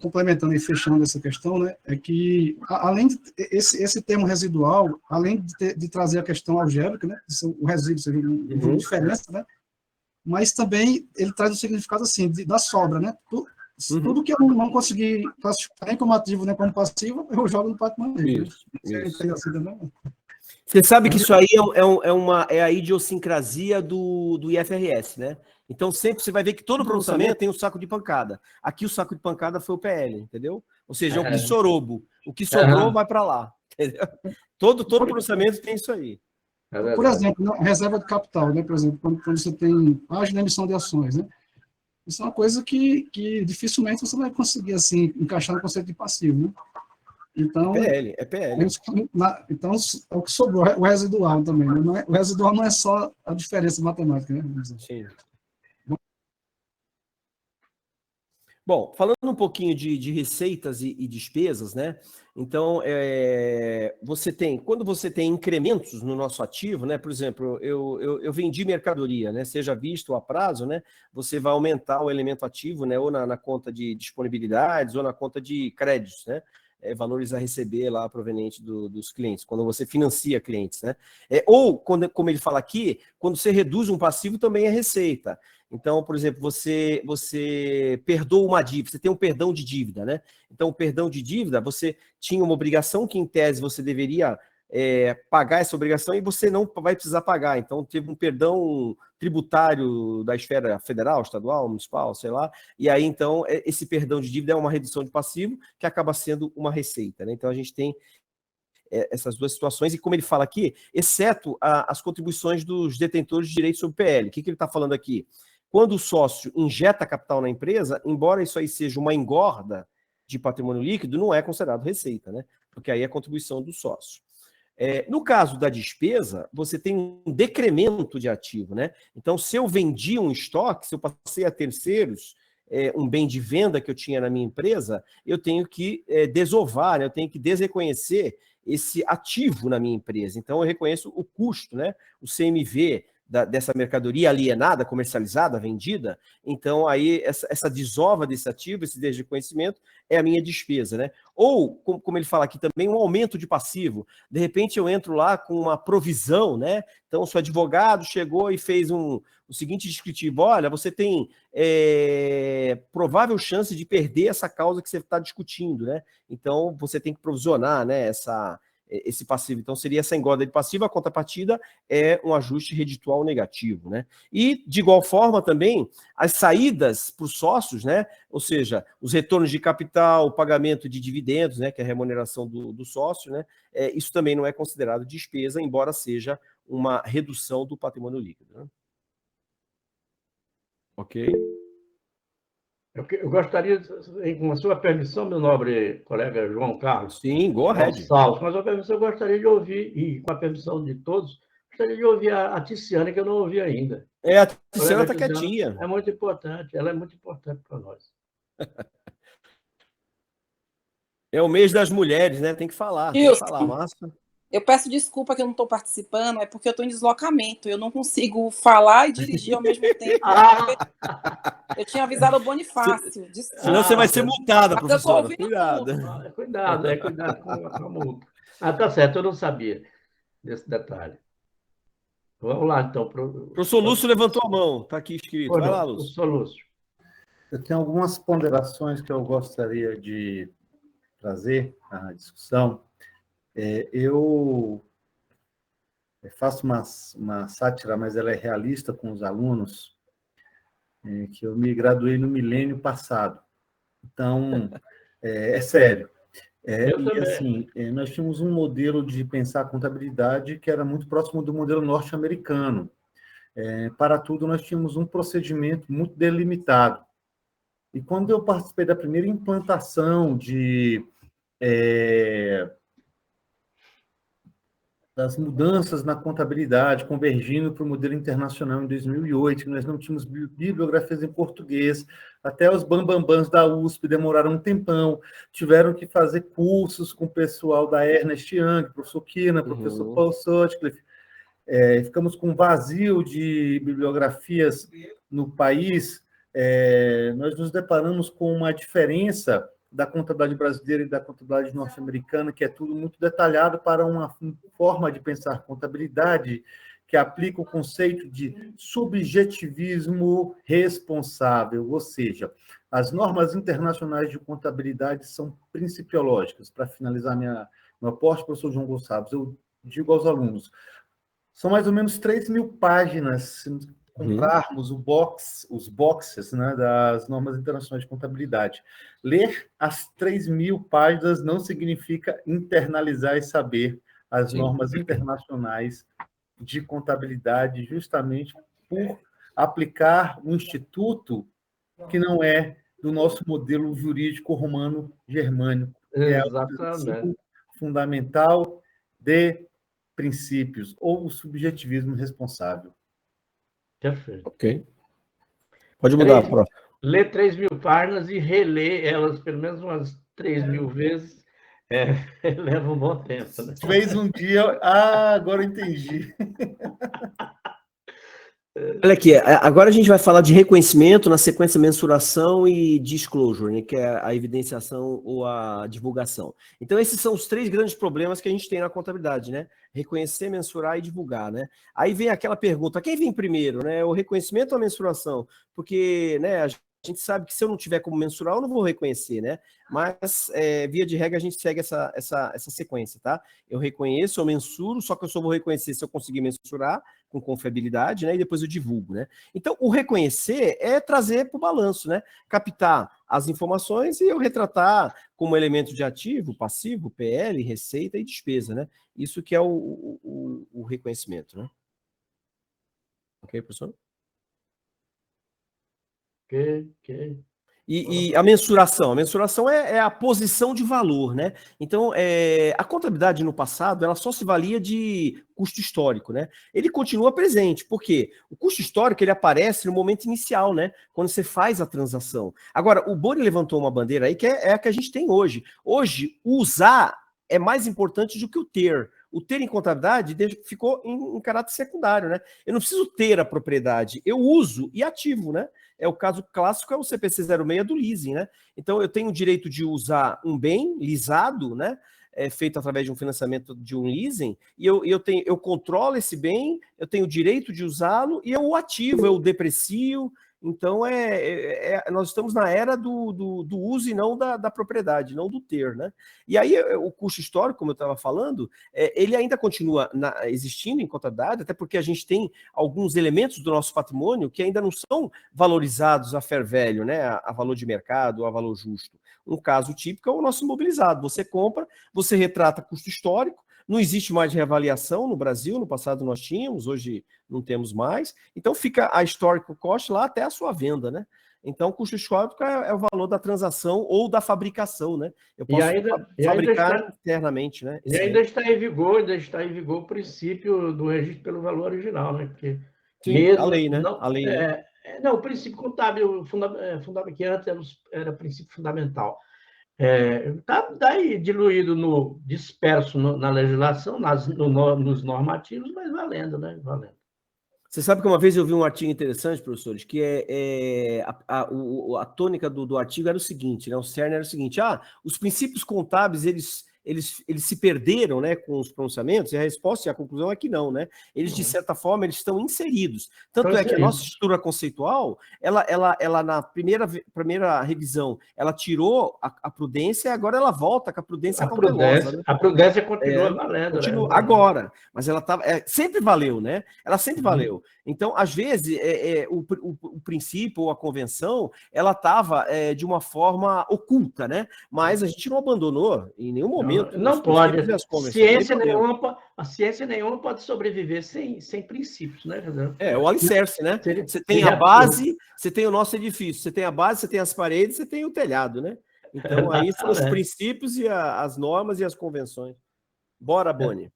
complementando e fechando essa questão, né, é que, além de esse termo residual, além de trazer a questão algébrica, né, o resíduo seria uma diferença, né, mas também ele traz um significado assim, da sobra, né, tudo que eu não conseguir classificar nem como ativo, nem como passivo, eu jogo no patrimônio. Isso. Você sabe que isso aí é a idiosincrasia do IFRS, né? Então, sempre você vai ver que todo pronunciamento tem um saco de pancada. Aqui o saco de pancada foi o PL, entendeu? Ou seja, é o que sorobo. O que sobrou vai para lá. Entendeu? Todo pronunciamento tem isso aí. Por exemplo, reserva de capital, né? Por exemplo, quando você tem página de emissão de ações, né? Isso é uma coisa que dificilmente você vai conseguir assim, encaixar no conceito de passivo, né? Então, é PL. Então, é o que sobrou, o residual também. Né? O residual não é só a diferença matemática, né? Sim. Bom, falando um pouquinho de receitas e despesas, né? Então, quando você tem incrementos no nosso ativo, né? Por exemplo, eu vendi mercadoria, né? Seja visto ou a prazo, né? Você vai aumentar o elemento ativo, né? Ou na conta de disponibilidades ou na conta de créditos, né? valores a receber lá proveniente dos clientes, quando você financia clientes, né? Ou, como ele fala aqui, quando você reduz um passivo, também é receita. Então, por exemplo, você perdoa uma dívida, você tem um perdão de dívida, né? Então, o perdão de dívida, você tinha uma obrigação que, em tese, você deveria pagar essa obrigação e você não vai precisar pagar. Então, teve um perdão tributário da esfera federal, estadual, municipal, sei lá, e aí, então, esse perdão de dívida é uma redução de passivo que acaba sendo uma receita, né? Então, a gente tem essas duas situações, e como ele fala aqui, exceto as contribuições dos detentores de direitos sobre PL. O que ele está falando aqui? Quando o sócio injeta capital na empresa, embora isso aí seja uma engorda de patrimônio líquido, não é considerado receita, né? Porque aí é contribuição do sócio. No caso da despesa, você tem um decremento de ativo, né? Então, se eu vendi um estoque, se eu passei a terceiros um bem de venda que eu tinha na minha empresa, eu tenho que desovar, né? Eu tenho que desreconhecer esse ativo na minha empresa. Então, eu reconheço o custo, né? O CMV dessa mercadoria alienada, comercializada, vendida. Então, aí, essa desova desse ativo, esse desreconhecimento, é a minha despesa, né? Ou, como ele fala aqui também, um aumento de passivo. De repente, eu entro lá com uma provisão, né? Então, se o advogado chegou e fez o seguinte descritivo: olha, você tem provável chance de perder essa causa que você está discutindo, né? Então, você tem que provisionar, né, esse passivo. Então, seria essa engorda de passivo, a contrapartida é um ajuste reditual negativo, né? E, de igual forma, também, as saídas para os sócios, né? Ou seja, os retornos de capital, o pagamento de dividendos, né? Que é a remuneração do sócio, né? Isso também não é considerado despesa, embora seja uma redução do patrimônio líquido, né? Ok? Eu gostaria, com a sua permissão, meu nobre colega João Carlos. Sim, go ahead. Gonçalves, mas a permissão, eu gostaria de ouvir, e com a permissão de todos, gostaria de ouvir a Tiziane, que eu não ouvi ainda. A Tiziane está quietinha. É muito importante, ela é muito importante para nós. É o mês das mulheres, né? Tem que falar, Márcia. Eu peço desculpa que eu não estou participando, é porque eu estou em deslocamento, eu não consigo falar e dirigir ao mesmo tempo. Eu tinha avisado o Bonifácio. Senão você vai ser multada, professora. Cuidado. Cuidado com a multa. Tá certo, eu não sabia desse detalhe. Vamos lá, então. O professor Lúcio levantou a mão, está aqui escrito. Vai lá, Lúcio. Professor Lúcio. Eu tenho algumas ponderações que eu gostaria de trazer à discussão. Eu faço uma sátira, mas ela é realista com os alunos, que eu me graduei no milênio passado. Então, é sério. E assim, nós tínhamos um modelo de pensar a contabilidade que era muito próximo do modelo norte-americano. Para tudo, nós tínhamos um procedimento muito delimitado. E quando eu participei da primeira implantação das mudanças na contabilidade, convergindo para o modelo internacional em 2008, que nós não tínhamos bibliografias em português, até os bambambãs da USP demoraram um tempão, tiveram que fazer cursos com o pessoal da Ernest Young, professor Kina, professor Paul Sutcliffe, ficamos com um vazio de bibliografias no país, nós nos deparamos com uma diferença da contabilidade brasileira e da contabilidade norte-americana, que é tudo muito detalhado para uma forma de pensar contabilidade que aplica o conceito de subjetivismo responsável, ou seja, as normas internacionais de contabilidade são principiológicas. Para finalizar meu aporte, professor João Gonçalves, eu digo aos alunos, são mais ou menos 3.000 páginas, se comprarmos os boxes, né, das normas internacionais de contabilidade. Ler as 3.000 páginas não significa internalizar e saber as normas internacionais de contabilidade, justamente por aplicar um instituto que não é do nosso modelo jurídico romano-germânico, que é o princípio fundamental de princípios, ou o subjetivismo responsável. Perfeito. Ok. Pode mudar, prof. Ler 3.000 páginas e reler elas pelo menos umas 3.000 vezes leva um bom tempo, né? Fez um dia... agora eu entendi. Olha aqui, agora a gente vai falar de reconhecimento, na sequência mensuração e disclosure, né, que é a evidenciação ou a divulgação. Então, esses são os 3 grandes problemas que a gente tem na contabilidade, né? Reconhecer, mensurar e divulgar, né? Aí vem aquela pergunta, quem vem primeiro, né? O reconhecimento ou a mensuração? Porque, né, a gente sabe que se eu não tiver como mensurar, eu não vou reconhecer, né? Mas, via de regra, a gente segue essa sequência, tá? Eu reconheço, eu mensuro, só que eu só vou reconhecer se eu conseguir mensurar com confiabilidade, né? E depois eu divulgo, né? Então, o reconhecer é trazer para o balanço, né? Captar as informações e eu retratar como elemento de ativo, passivo, PL, receita e despesa, né? Isso que é o reconhecimento, né? Ok, professor? Ok. E a mensuração é a posição de valor, né? Então, a contabilidade no passado, ela só se valia de custo histórico, né? Ele continua presente, porque o custo histórico, ele aparece no momento inicial, né? Quando você faz a transação. Agora, o Boni levantou uma bandeira aí, que é a que a gente tem hoje. Hoje, o usar é mais importante do que o ter. O ter em contabilidade ficou em caráter secundário, né? Eu não preciso ter a propriedade, eu uso e ativo, né? O caso clássico é o CPC 06 do leasing, né? Então, eu tenho o direito de usar um bem lisado, né? Feito através de um financiamento de um leasing, e eu controlo esse bem, eu tenho o direito de usá-lo, e eu o ativo, eu o deprecio. Então, nós estamos na era do uso e não da propriedade, não do ter, né? E aí, o custo histórico, como eu estava falando, ele ainda continua existindo em contabilidade, até porque a gente tem alguns elementos do nosso patrimônio que ainda não são valorizados a fair value, né? A valor de mercado, a valor justo. Um caso típico é o nosso imobilizado. Você compra, você retrata custo histórico, não existe mais reavaliação no Brasil, no passado nós tínhamos, hoje não temos mais. Então fica a historical cost lá até a sua venda, né? Então o custo histórico é o valor da transação ou da fabricação, né? Eu posso fabricar internamente, né? E ainda está em vigor o princípio do registro pelo valor original, né? Porque sim, mesmo a lei, né? não, a lei, né? Não, o princípio contábil que antes era princípio fundamental. Está daí diluído disperso na legislação, nos normativos, mas valendo, né? Valendo. Você sabe que uma vez eu vi um artigo interessante, professores, que a tônica do artigo era o seguinte, né? O cerne era o seguinte: os princípios contábeis, eles se perderam, né, com os pronunciamentos, e a resposta e a conclusão é que não, né? Eles, de certa forma, eles estão inseridos. Tanto é que a nossa estrutura conceitual, ela na primeira revisão, ela tirou a prudência e agora ela volta com a prudência cautelosa. Né? A prudência continua valendo. Continua, né? Agora, mas ela sempre valeu, né? Ela sempre valeu. Então, às vezes, o princípio ou a convenção, ela estava de uma forma oculta, né? Mas a gente não abandonou em nenhum momento. Não pode. A ciência nenhuma pode sobreviver sem princípios, né? O alicerce, né? Você tem a base, você tem o nosso edifício, você tem a base, você tem as paredes, você tem o telhado, né? Então, aí são os princípios e as normas e as convenções. Bora, Boni.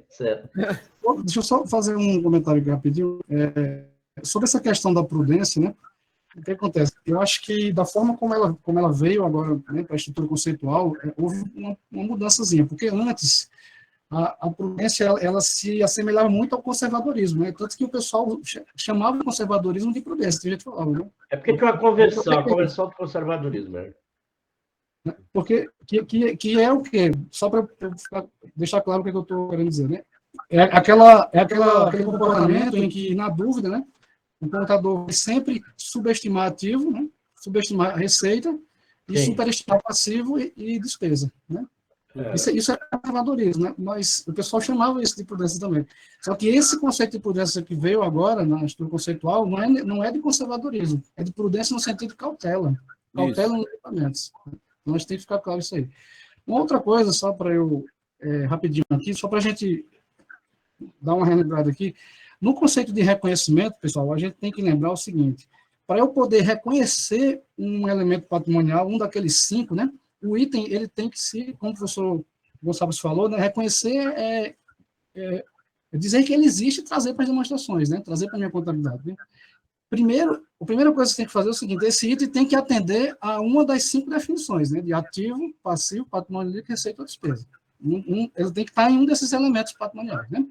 Certo. Deixa eu só fazer um comentário aqui rapidinho. Sobre essa questão da prudência, né? O que acontece? Eu acho que da forma como ela veio agora, né, para a estrutura conceitual, houve uma mudançazinha, porque antes a prudência ela se assemelhava muito ao conservadorismo, né? Tanto que o pessoal chamava o conservadorismo de prudência, tem gente que falava, né? Porque tinha uma convenção, a convenção do conservadorismo. Porque que é o quê? Só para deixar claro o que eu estou querendo dizer, né? Aquele comportamento em que, na dúvida, né, o contador vai sempre subestimar ativo, né, subestimar a receita e superestimar passivo e despesa, né? Isso é conservadorismo, né? Mas o pessoal chamava isso de prudência também. Só que esse conceito de prudência que veio agora na estrutura conceitual não é de conservadorismo, é de prudência no sentido de cautela. Cautela nos equipamentos. Então, tem que ficar claro isso aí. Uma outra coisa, só para eu, rapidinho aqui, só para a gente dar uma relembrada aqui, no conceito de reconhecimento, pessoal, a gente tem que lembrar o seguinte: para eu poder reconhecer um elemento patrimonial, um daqueles 5, né, o item ele tem que se, como o professor Gonçalves falou, né, reconhecer dizer que ele existe e trazer para as demonstrações, né, trazer para a minha contabilidade. Né? A primeira coisa que você tem que fazer é o seguinte: esse item tem que atender a uma das 5 definições, né, de ativo, passivo, patrimônio líquido, receita ou despesa. Ele tem que estar em um desses elementos patrimoniais, né?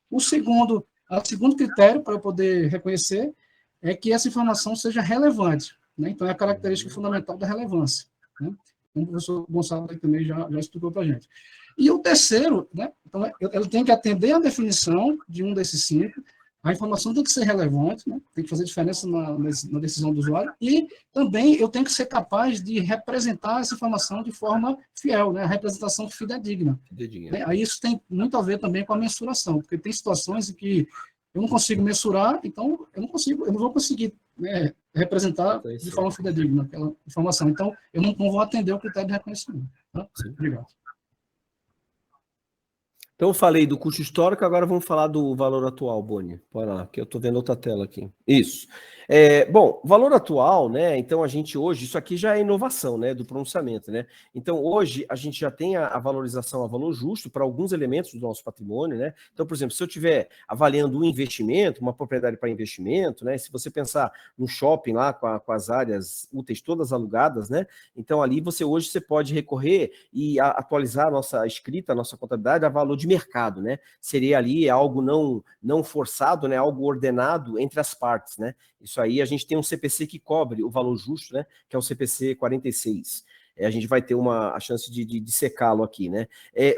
O segundo O segundo critério para eu poder reconhecer é que essa informação seja relevante, né? Então, é a característica fundamental da relevância, né? Como o professor Gonçalo também já explicou para a gente. E o terceiro, né? Então, ele tem que atender à definição de um desses 5, a informação tem que ser relevante, né? Tem que fazer diferença na decisão do usuário, e também eu tenho que ser capaz de representar essa informação de forma fiel, né? A representação fidedigna. Né? Aí isso tem muito a ver também com a mensuração, porque tem situações em que eu não consigo mensurar, então eu não vou conseguir, né, representar de forma fidedigna aquela informação. Então, eu não vou atender o critério de reconhecimento. Tá? Obrigado. Então, eu falei do custo histórico, agora vamos falar do valor atual, Boni. Bora lá, que eu estou vendo outra tela aqui. Isso. Bom, valor atual, né? Então, a gente hoje, isso aqui já é inovação, né? Do pronunciamento, né? Então, hoje, a gente já tem a valorização a valor justo para alguns elementos do nosso patrimônio, né? Então, por exemplo, se eu estiver avaliando um investimento, uma propriedade para investimento, né? Se você pensar no shopping lá, com as áreas úteis todas alugadas, né? Então, ali hoje você pode recorrer e atualizar a nossa escrita, a nossa contabilidade a valor de mercado, né? Seria ali algo não forçado, né? Algo ordenado entre as partes, né? Isso aí a gente tem um CPC que cobre o valor justo, né? Que é o CPC 46. A gente vai ter a chance de secá-lo aqui, né?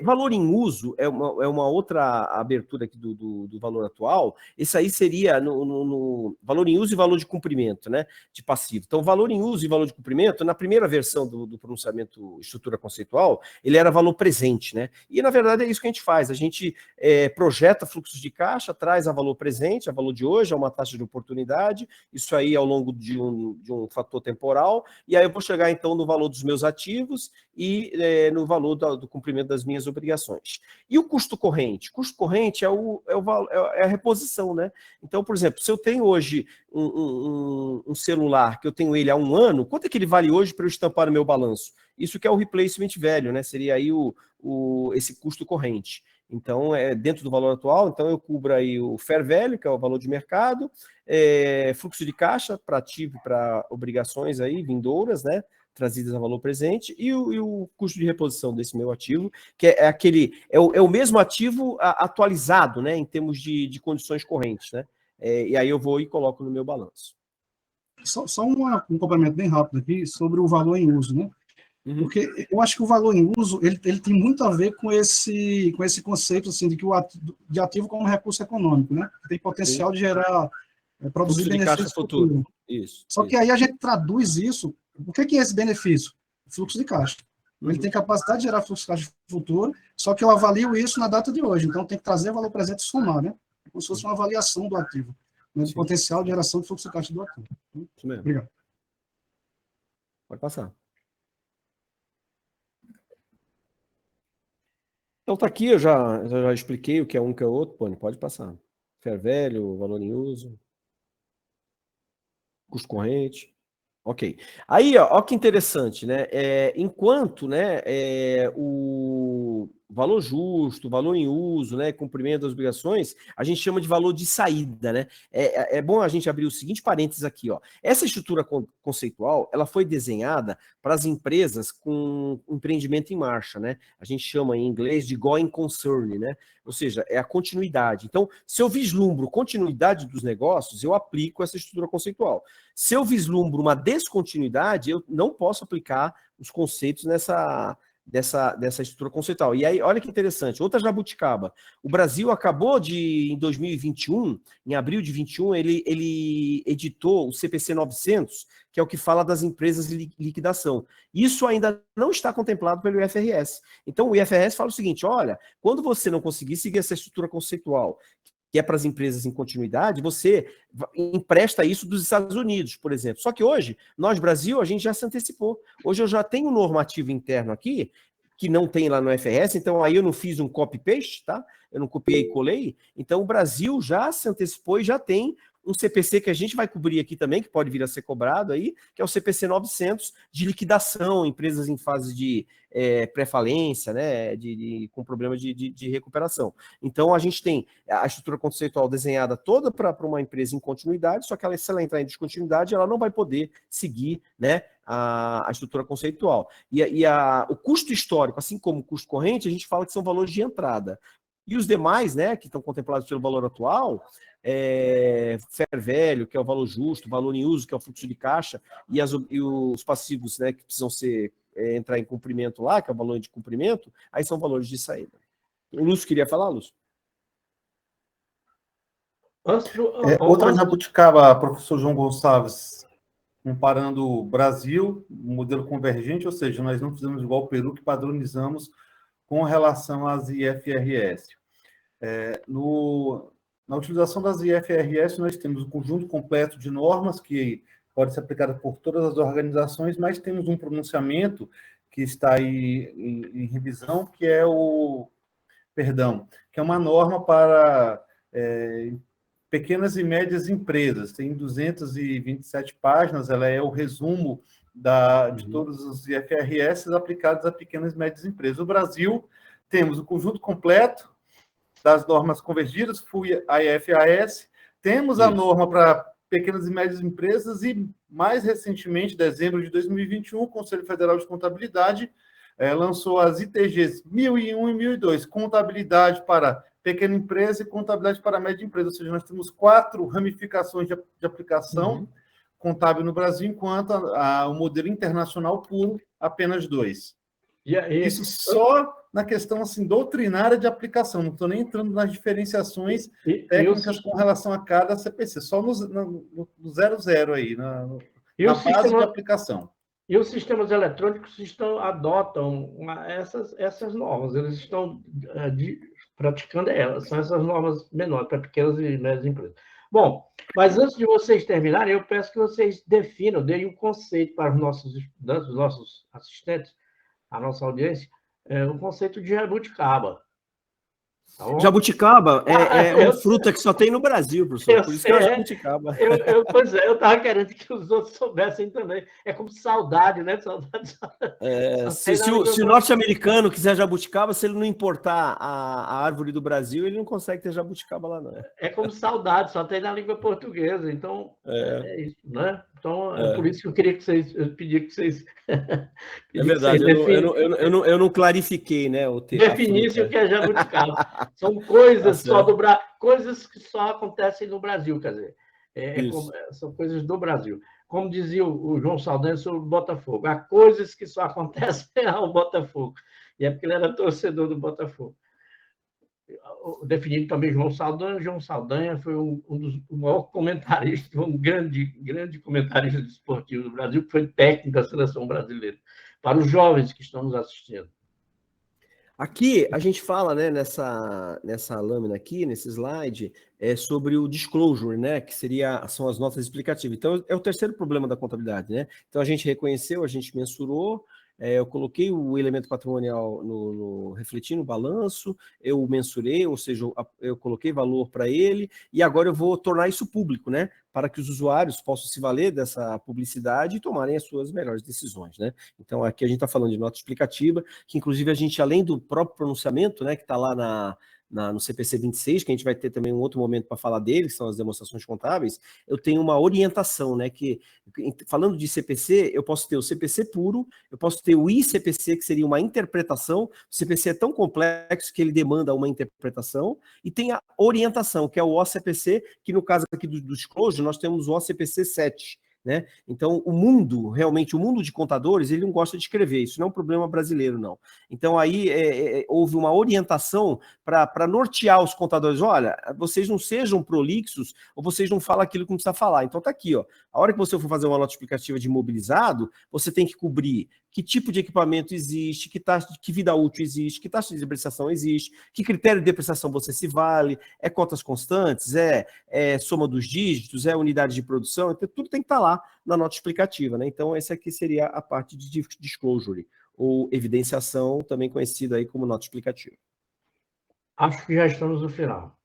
Valor em uso é uma outra abertura aqui do valor atual. Esse aí seria no valor em uso e valor de cumprimento, né? De passivo. Então, valor em uso e valor de cumprimento, na primeira versão do pronunciamento estrutura conceitual, ele era valor presente, né? E, na verdade, é isso que a gente faz. A gente projeta fluxos de caixa, traz a valor presente, a valor de hoje, a uma taxa de oportunidade, isso aí ao longo de um fator temporal, e aí eu vou chegar, então, no valor dos meus ativos e no valor do cumprimento das minhas obrigações. E o custo corrente? Custo corrente é a reposição, né? Então, por exemplo, se eu tenho hoje um celular que eu tenho ele há 1 ano, quanto é que ele vale hoje para eu estampar no meu balanço? Isso que é o replacement value, né? Seria aí esse custo corrente. Então, dentro do valor atual, então eu cubro aí o fair value, que é o valor de mercado, fluxo de caixa para ativo e para obrigações aí vindouras, né? Trazidas a valor presente, e o custo de reposição desse meu ativo, que é o mesmo ativo atualizado, né, em termos de condições correntes, né? E aí eu vou e coloco no meu balanço. Só um complemento bem rápido aqui sobre o valor em uso, né? Porque eu acho que o valor em uso ele tem muito a ver com esse conceito assim, de ativo como recurso econômico, né? Tem potencial de gerar, produzir benefícios futuros. Isso. Só que aí a gente traduz isso. O que é esse benefício? Fluxo de caixa. Ele tem capacidade de gerar fluxo de caixa futuro, só que eu avalio isso na data de hoje. Então, tem que trazer valor presente e somar, né? Como se fosse uma avaliação do ativo, né? Do potencial de geração de fluxo de caixa do ativo. Isso mesmo. Obrigado. Pode passar. Então, tá aqui, eu já expliquei o que é um, o que é outro. Pode passar. Fair value, valor em uso, custo corrente. Ok. Aí, ó que interessante, né? Enquanto, né, o valor justo, valor em uso, né, cumprimento das obrigações, a gente chama de valor de saída, né? É bom a gente abrir o seguinte parênteses aqui, ó. Essa estrutura conceitual, ela foi desenhada para as empresas com empreendimento em marcha, né? A gente chama em inglês de going concern, né? Ou seja, é a continuidade. Então, se eu vislumbro continuidade dos negócios, eu aplico essa estrutura conceitual. Se eu vislumbro uma descontinuidade, eu não posso aplicar os conceitos dessa estrutura conceitual. E aí, olha que interessante, outra jabuticaba. O Brasil acabou em 2021, em abril de 21, ele editou o CPC 900, que é o que fala das empresas de liquidação. Isso ainda não está contemplado pelo IFRS. Então, o IFRS fala o seguinte, olha, quando você não conseguir seguir essa estrutura conceitual, que é para as empresas em continuidade, você empresta isso dos Estados Unidos, por exemplo. Só que hoje, nós, Brasil, a gente já se antecipou. Hoje eu já tenho um normativo interno aqui, que não tem lá no IFRS, então aí eu não fiz um copy-paste, tá? Eu não copiei e colei. Então o Brasil já se antecipou e já tem um CPC que a gente vai cobrir aqui também, que pode vir a ser cobrado aí, que é o CPC 900 de liquidação, empresas em fase de pré-falência, né, com problema de recuperação. Então, a gente tem a estrutura conceitual desenhada toda para uma empresa em continuidade, só que se ela entrar em descontinuidade, ela não vai poder seguir, né, a estrutura conceitual. O custo histórico, assim como o custo corrente, a gente fala que são valores de entrada. E os demais, né, que estão contemplados pelo valor atual, fair value, que é o valor justo, valor em uso, que é o fluxo de caixa, e os passivos, né, que precisam entrar em cumprimento lá, que é o valor de cumprimento, aí são valores de saída. O Lúcio queria falar, Lúcio? Outra jabuticaba, professor João Gonçalves, comparando o Brasil, modelo convergente, ou seja, nós não fizemos igual o Peru, que padronizamos com relação às IFRS. Na utilização das IFRS, nós temos um conjunto completo de normas que pode ser aplicada por todas as organizações, mas temos um pronunciamento que está aí em revisão, que é que é uma norma para pequenas e médias empresas. Tem 227 páginas, ela é o resumo de todos os IFRS aplicados a pequenas e médias empresas. No Brasil, temos o conjunto completo das normas convergidas, FUI a IFRS, temos a norma para pequenas e médias empresas e, mais recentemente, em dezembro de 2021, o Conselho Federal de Contabilidade lançou as ITGs 1001 e 1002, contabilidade para pequena empresa e contabilidade para média empresa, ou seja, nós temos 4 ramificações de aplicação contábil no Brasil, enquanto o modelo internacional puro, apenas 2. Isso só na questão assim, doutrinária de aplicação, não estou nem entrando nas diferenciações técnicas com relação a cada CPC, só no 00 aí, na base de aplicação. E os sistemas eletrônicos adotam essas normas, eles estão praticando elas, são essas normas menores para pequenas e médias empresas. Bom, mas antes de vocês terminarem, eu peço que vocês definam, deem um conceito para os nossos estudantes, os nossos assistentes, a nossa audiência, o conceito de jabuticaba. Tá, jabuticaba é uma fruta que só tem no Brasil, professor. Por isso que é jabuticaba. Pois é, eu estava querendo que os outros soubessem também. É como saudade, né? Se o norte-americano quiser jabuticaba, se ele não importar a árvore do Brasil, ele não consegue ter jabuticaba lá, não. É como saudade, só tem na língua portuguesa. Então, é isso, né? Então, é por isso que eu queria que vocês... Eu pedi que vocês... É verdade, eu não clarifiquei, né? Definisse o que é jabuticaba. São coisas coisas que só acontecem no Brasil, quer dizer, são coisas do Brasil. Como dizia o João Saldanha sobre o Botafogo, há coisas que só acontecem ao Botafogo. E é porque ele era torcedor do Botafogo. Definindo também João Saldanha. João Saldanha foi um dos maiores comentaristas, um grande comentarista esportivo do Brasil, que foi técnico da seleção brasileira. Para os jovens que estão nos assistindo. Aqui a gente fala, né, nessa lâmina aqui, nesse slide, sobre o disclosure, né, que são as notas explicativas. Então, é o terceiro problema da contabilidade, né? Então, a gente reconheceu, a gente mensurou, eu coloquei o elemento patrimonial refletindo o balanço, eu mensurei, ou seja, eu coloquei valor para ele, e agora eu vou tornar isso público, né? Para que os usuários possam se valer dessa publicidade e tomarem as suas melhores decisões, né? Então, aqui a gente está falando de nota explicativa, que inclusive a gente, além do próprio pronunciamento, né, que está lá no CPC 26, que a gente vai ter também um outro momento para falar dele, que são as demonstrações contábeis, eu tenho uma orientação, né, que, falando de CPC, eu posso ter o CPC puro, eu posso ter o ICPC, que seria uma interpretação, o CPC é tão complexo que ele demanda uma interpretação, e tem a orientação, que é o OCPC, que no caso aqui do disclosure, nós temos o OCPC 7, né? Então, o mundo de contadores, ele não gosta de escrever, isso não é um problema brasileiro, não. Então, aí houve uma orientação para nortear os contadores, olha, vocês não sejam prolixos, ou vocês não falam aquilo que não precisa falar. Então, tá aqui, ó. A hora que você for fazer uma nota explicativa de imobilizado, você tem que cobrir que tipo de equipamento existe, que vida útil existe, que taxa de depreciação existe, que critério de depreciação você se vale, é cotas constantes, é soma dos dígitos, é unidade de produção, então tudo tem que estar lá na nota explicativa, né? Então, essa aqui seria a parte de disclosure, ou evidenciação, também conhecida aí como nota explicativa. Acho que já estamos no final.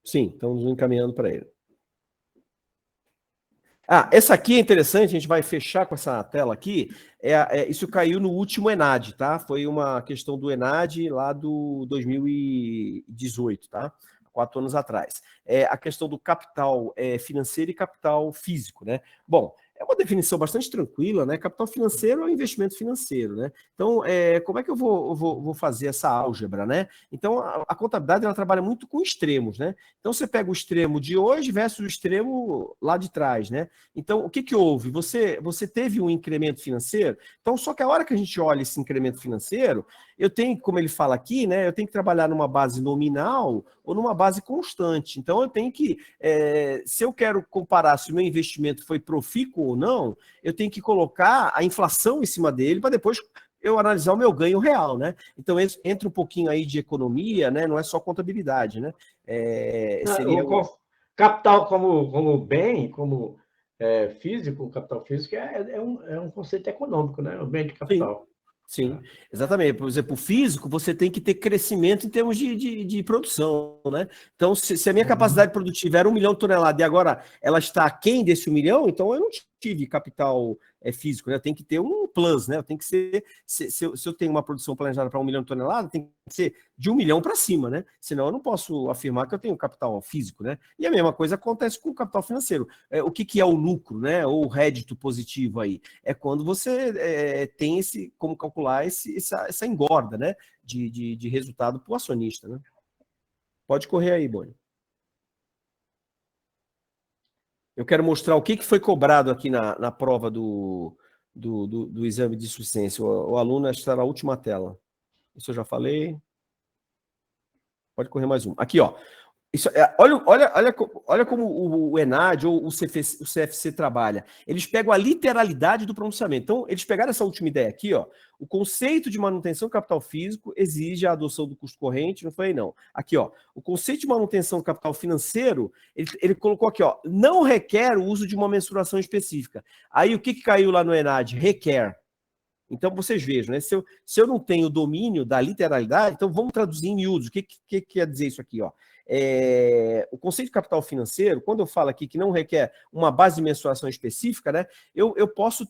Sim, estamos encaminhando para ele. Essa aqui é interessante, a gente vai fechar com essa tela aqui. Isso caiu no último ENAD, tá? Foi uma questão do ENAD lá do 2018, tá? 4 anos atrás. A questão do capital financeiro e capital físico, né? Bom, é uma definição bastante tranquila, né? Capital financeiro é um investimento financeiro, né? Então, como é que eu vou fazer essa álgebra, né? Então, a contabilidade, ela trabalha muito com extremos, né? Então, você pega o extremo de hoje versus o extremo lá de trás, né? Então, o que houve? Você teve um incremento financeiro, então, só que a hora que a gente olha esse incremento financeiro, eu tenho, como ele fala aqui, né? Eu tenho que trabalhar numa base nominal ou numa base constante. Então, eu tenho que, se eu quero comparar se o meu investimento foi profícuo ou não, eu tenho que colocar a inflação em cima dele para depois eu analisar o meu ganho real, né? Então, entra um pouquinho aí de economia, né? Não é só contabilidade, né? Seria capital como bem, como físico, capital físico é um conceito econômico, né? O bem de capital. Sim, exatamente. Por exemplo, o físico, você tem que ter crescimento em termos de produção, né? Então, se a minha capacidade produtiva era 1 milhão de toneladas e agora ela está aquém desse 1 milhão, então eu não tive capital físico, né? Tem que ter um plus, né? Tem que ser, se eu tenho uma produção planejada para 1 milhão de toneladas, tem que ser de 1 milhão para cima, né? Senão eu não posso afirmar que eu tenho capital físico, né? E a mesma coisa acontece com o capital financeiro. O que é o lucro, né? Ou o rédito positivo aí? É quando você tem como calcular essa engorda, né? De resultado para o acionista, né? Pode correr aí, Boni. Eu quero mostrar o que foi cobrado aqui na prova do exame de suficiência. O aluno está na última tela. Isso eu já falei. Pode correr mais um. Aqui, ó. Isso, olha como o ENAD ou o CFC trabalha. Eles pegam a literalidade do pronunciamento. Então, eles pegaram essa última ideia aqui, ó. O conceito de manutenção do capital físico exige a adoção do custo corrente. Não foi, não. Aqui, ó. O conceito de manutenção do capital financeiro, ele colocou aqui, ó. Não requer o uso de uma mensuração específica. Aí, o que caiu lá no ENAD? Requer. Então, vocês vejam, né? Se eu não tenho domínio da literalidade, então vamos traduzir em miúdos. O que quer dizer isso aqui, ó? O conceito de capital financeiro, quando eu falo aqui que não requer uma base de mensuração específica, né, eu posso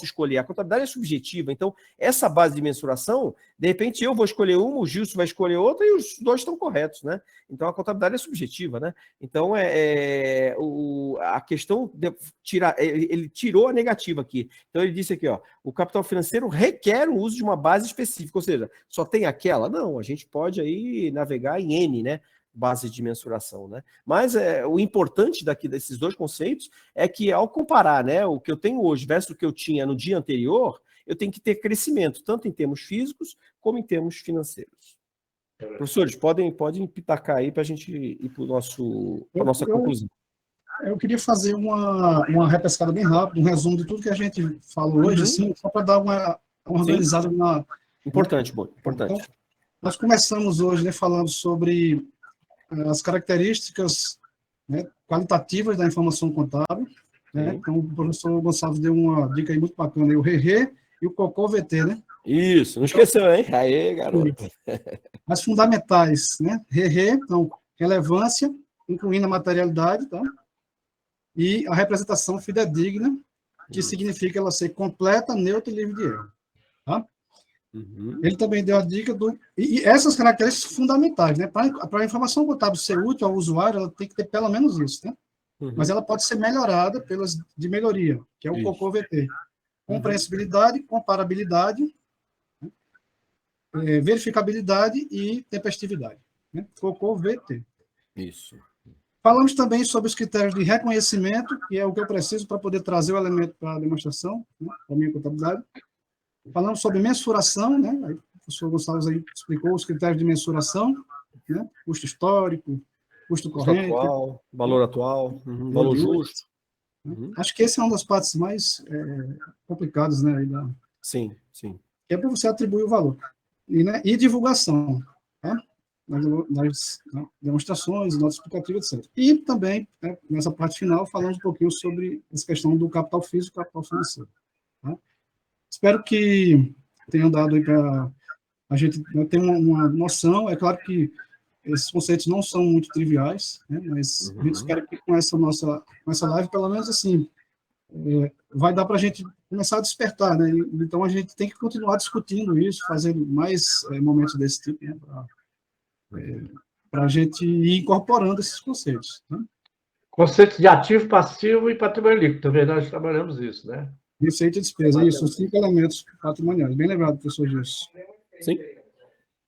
escolher, a contabilidade é subjetiva, então essa base de mensuração, de repente eu vou escolher uma, o Gilson vai escolher outra e os dois estão corretos, né? Então a contabilidade é subjetiva, né? Então a questão de tirar, ele tirou a negativa aqui. Então ele disse aqui, ó, o capital financeiro requer o uso de uma base específica, ou seja, só tem aquela? Não, a gente pode aí navegar em N, né? Base de mensuração, né? Mas o importante desses dois conceitos é que ao comparar, né, o que eu tenho hoje versus o que eu tinha no dia anterior, eu tenho que ter crescimento, tanto em termos físicos como em termos financeiros. Professores, podem pitacar aí para a gente ir para a nossa conclusão. Eu queria fazer uma repescada bem rápida, um resumo de tudo que a gente falou hoje, assim, só para dar uma organizada na... Importante, bom, importante. Então, nós começamos hoje, né, falando sobre as características, né, qualitativas da informação contábil, né? Então, o professor Gonçalves deu uma dica aí muito bacana, o RE e o COCO-VT, né? Isso, não esqueceu, hein? Aê, garoto. As fundamentais, né? RE, então, relevância, incluindo a materialidade, tá? E a representação fidedigna, que significa ela ser completa, neutra e livre de erro, tá? Ele também deu a dica e essas características fundamentais, né? Para a informação contábil ser útil ao usuário, ela tem que ter pelo menos isso, né? Mas ela pode ser melhorada pelas de melhoria, que é o COCO-VT. Compreensibilidade, comparabilidade, né? Verificabilidade e tempestividade, né? COCO-VT. Isso. Falamos também sobre os critérios de reconhecimento, que é o que eu preciso para poder trazer o elemento para a demonstração, né? Para a minha contabilidade. Falamos sobre mensuração, né? Aí, o professor Gonçalves aí explicou os critérios de mensuração, né? Custo histórico, custo corrente, atual, valor atual, valor justo. Acho que essa é uma das partes mais complicadas, né? Sim, sim. Que é para você atribuir o valor. E divulgação, tá? Nas demonstrações, notas explicativas, etc. E também, né, nessa parte final, falamos um pouquinho sobre essa questão do capital físico e capital financeiro. Tá? Espero que tenham dado aí para a gente ter uma noção. É claro que esses conceitos não são muito triviais, né, mas a gente espera que com essa live, pelo menos assim, vai dar para a gente começar a despertar, né? Então a gente tem que continuar discutindo isso, fazendo mais momentos desse tipo, né, para a gente ir incorporando esses conceitos. Né? Conceitos de ativo, passivo e patrimônio líquido. Também nós trabalhamos isso, né? Receita e despesa, isso, os 5 elementos patrimoniais. Bem lembrado, professor Gilson. Sim.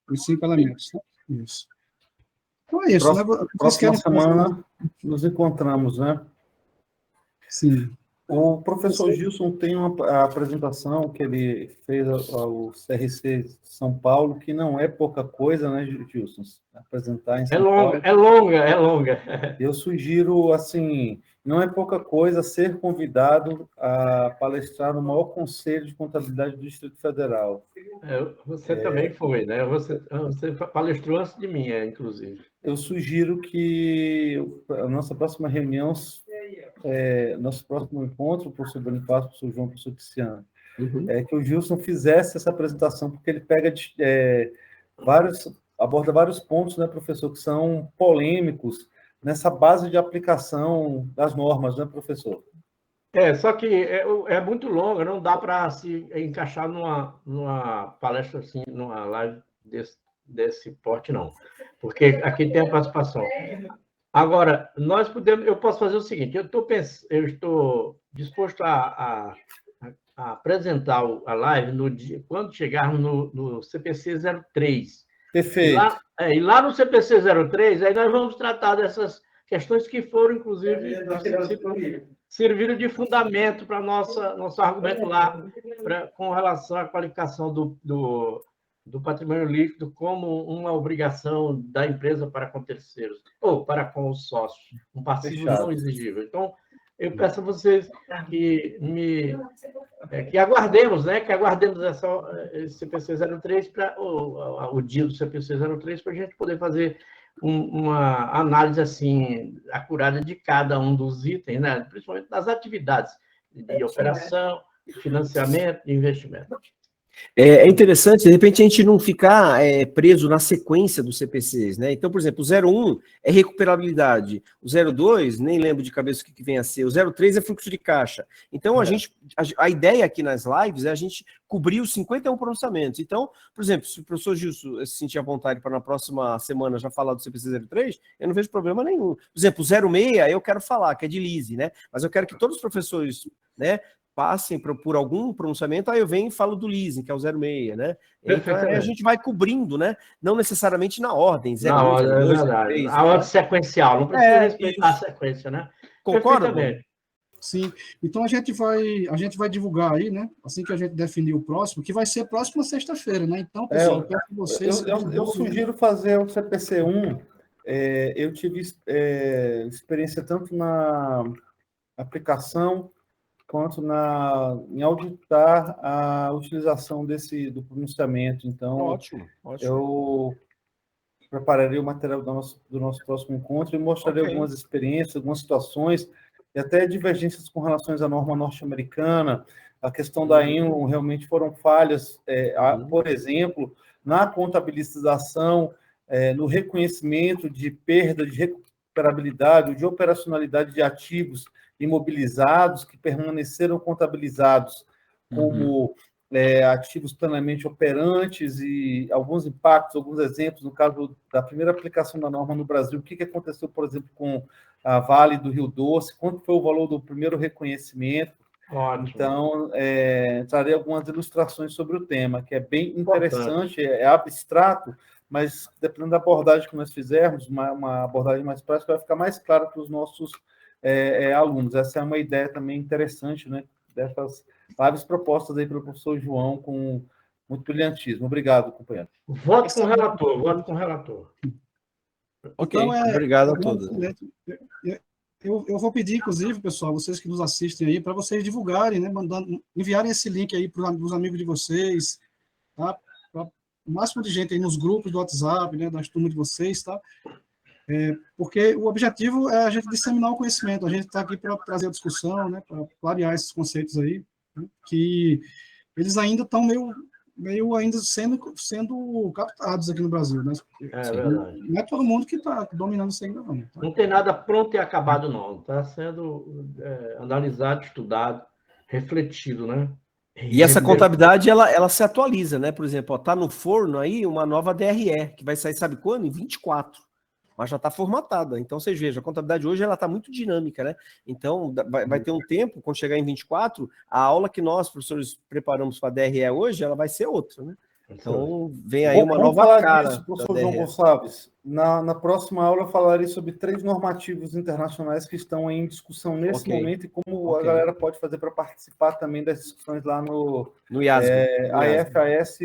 Os 5 elementos, né? Isso. Então é isso, Próxima, né? próxima semana nos encontramos, né? Sim. O professor Gilson tem uma apresentação que ele fez ao CRC São Paulo, que não é pouca coisa, né, Gilson? Apresentar em São Paulo. É longa. Eu sugiro, assim, não é pouca coisa ser convidado a palestrar no maior conselho de contabilidade do Distrito Federal. Você também foi, né? Você palestrou antes de mim, inclusive. Eu sugiro que a nossa próxima reunião, nosso próximo encontro, o professor Bonifácio, o professor João, o professor Tiziano, que o Gilson fizesse essa apresentação, porque ele pega aborda vários pontos, né, professor, que são polêmicos nessa base de aplicação das normas, né, professor? Só que é muito longa, não dá para se encaixar numa palestra assim, numa live desse porte, não. Porque aqui tem a participação. Agora, eu posso fazer o seguinte, eu estou disposto a apresentar a live no dia, quando chegarmos no CPC 03. Perfeito. E lá no CPC 03, aí nós vamos tratar dessas questões que foram, inclusive, serviram de fundamento para nosso argumento lá, com relação à qualificação do patrimônio líquido como uma obrigação da empresa para com terceiros, ou para com os sócios, um passivo não exigível. Então, eu peço a vocês que aguardemos, né? Que aguardemos esse CPC 03 o dia do CPC 03 para a gente poder fazer uma análise assim acurada de cada um dos itens, né? Principalmente das atividades de operação, financiamento e investimento. É interessante, de repente, a gente não ficar preso na sequência dos CPCs, né? Então, por exemplo, o 01 é recuperabilidade, o 02, nem lembro de cabeça o que vem a ser, o 03 é fluxo de caixa. Então, a ideia aqui nas lives é a gente cobrir os 51 pronunciamentos. Então, por exemplo, se o professor Gilson se sentir à vontade para na próxima semana já falar do CPC 03, eu não vejo problema nenhum. Por exemplo, o 06 eu quero falar, que é de lease, né? Mas eu quero que todos os professores, né, passem por algum pronunciamento, aí eu venho e falo do leasing, que é o 06, né? Então a gente vai cobrindo, né? Não necessariamente na ordem, 01, na ordem, 02, é verdade. 03, a ordem sequencial, não precisa respeitar a sequência, né? Concorda? Sim. Então a gente vai divulgar aí, né? Assim que a gente definir o próximo, que vai ser próxima sexta-feira, né? Então, pessoal, eu peço a vocês. Eu sugiro fazer o CPC 1. Eu tive experiência tanto na aplicação quanto em auditar a utilização do pronunciamento. Então, ótimo. Eu prepararei o material do nosso próximo encontro e mostrarei algumas experiências, algumas situações, e até divergências com relação à norma norte-americana. A questão da INO realmente foram falhas, por exemplo, na contabilização, no reconhecimento de perda de recuperabilidade, de operacionalidade de ativos imobilizados que permaneceram contabilizados como ativos plenamente operantes, e alguns impactos, alguns exemplos, no caso da primeira aplicação da norma no Brasil, o que aconteceu, por exemplo, com a Vale do Rio Doce, quanto foi o valor do primeiro reconhecimento. Ótimo. Então, trarei algumas ilustrações sobre o tema, que é bem interessante, é abstrato, mas dependendo da abordagem que nós fizermos, uma abordagem mais prática, vai ficar mais claro para os nossos alunos. Essa é uma ideia também interessante, né, dessas várias propostas aí pelo professor João, com muito brilhantismo. Obrigado, companheiro. Voto com o relator. Ok, então, obrigado a todos. Eu vou pedir, inclusive, pessoal, vocês que nos assistem aí, para vocês divulgarem, né, enviarem esse link aí para os amigos de vocês, tá? Para o máximo de gente aí nos grupos do WhatsApp, né, das turmas de vocês, tá? Porque o objetivo é a gente disseminar o conhecimento, a gente está aqui para trazer a discussão, né, para clarear esses conceitos aí, né, que eles ainda estão meio ainda sendo captados aqui no Brasil, né? Verdade. Não é todo mundo que está dominando isso ainda, não. Tá? Não tem nada pronto e acabado, não. Está sendo analisado, estudado, refletido, né? E essa contabilidade, ela se atualiza, né? Por exemplo, está no forno aí uma nova DRE, que vai sair, sabe quando? Em 24. mas já está formatada. Então, vocês vejam, a contabilidade hoje ela está muito dinâmica, né? Então, vai ter um tempo, quando chegar em 24, a aula que nós, professores, preparamos para a DRE hoje, ela vai ser outra, né? Então, vem aí uma nova cara. Disso, professor João Gonçalves. Na próxima aula eu falarei sobre 3 normativos internacionais que estão em discussão nesse momento e como a galera pode fazer para participar também das discussões lá no IFAS,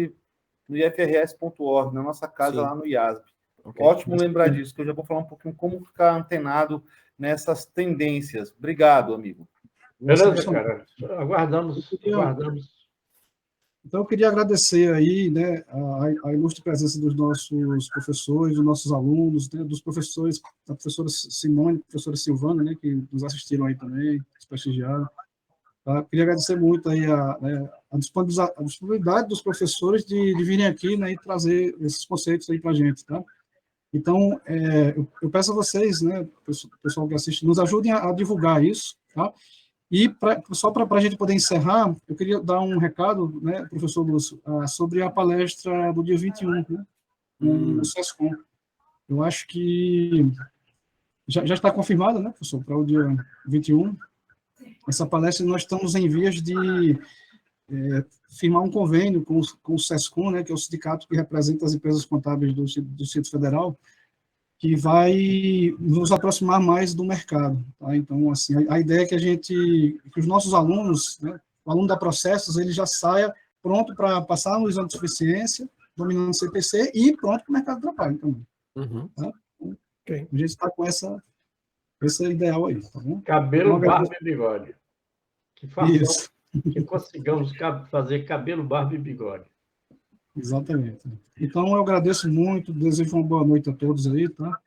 no ifrs.org, na nossa casa lá no IASB. Ótimo lembrar disso, que eu já vou falar um pouquinho como ficar antenado nessas tendências. Obrigado, amigo. Beleza, cara. Aguardamos. Então, eu queria agradecer aí, né, a ilustre presença dos nossos professores, dos nossos alunos, né, dos professores, da professora Simone, da professora Silvana, né, que nos assistiram aí também, nos prestigiaram. Tá? Queria agradecer muito aí a disponibilidade dos professores de virem aqui, né, e trazer esses conceitos aí para a gente, tá? Então, eu peço a vocês, né, pessoal que assiste, nos ajudem a divulgar isso, tá? E só para a gente poder encerrar, eu queria dar um recado, né, professor Lúcio, sobre a palestra do dia 21, né, no SESCOM. Eu acho que já está confirmada, né, professor, para o dia 21. Essa palestra nós estamos em vias de firmar um convênio com o SESCOM, né, que é o sindicato que representa as empresas contábeis do Distrito Federal, que vai nos aproximar mais do mercado. Tá? Então, assim, a ideia é que os nossos alunos, né, o aluno da Processos, ele já saia pronto para passar no exame de suficiência, dominando o CPC e pronto para o mercado de trabalho também. Tá? A gente está com esse ideal aí, tá bom? Cabelo, barba e bigode. Isso. Que consigamos fazer cabelo, barba e bigode. Exatamente. Então, eu agradeço muito, desejo uma boa noite a todos aí, tá?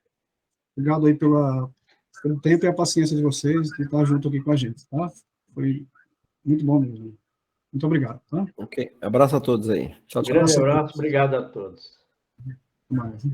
Obrigado aí pelo tempo e a paciência de vocês de estar junto aqui com a gente, tá? Foi muito bom mesmo. Muito obrigado, tá? Ok. Abraço a todos aí. Tchau, tchau. Grande abraço, obrigado a todos. Até mais.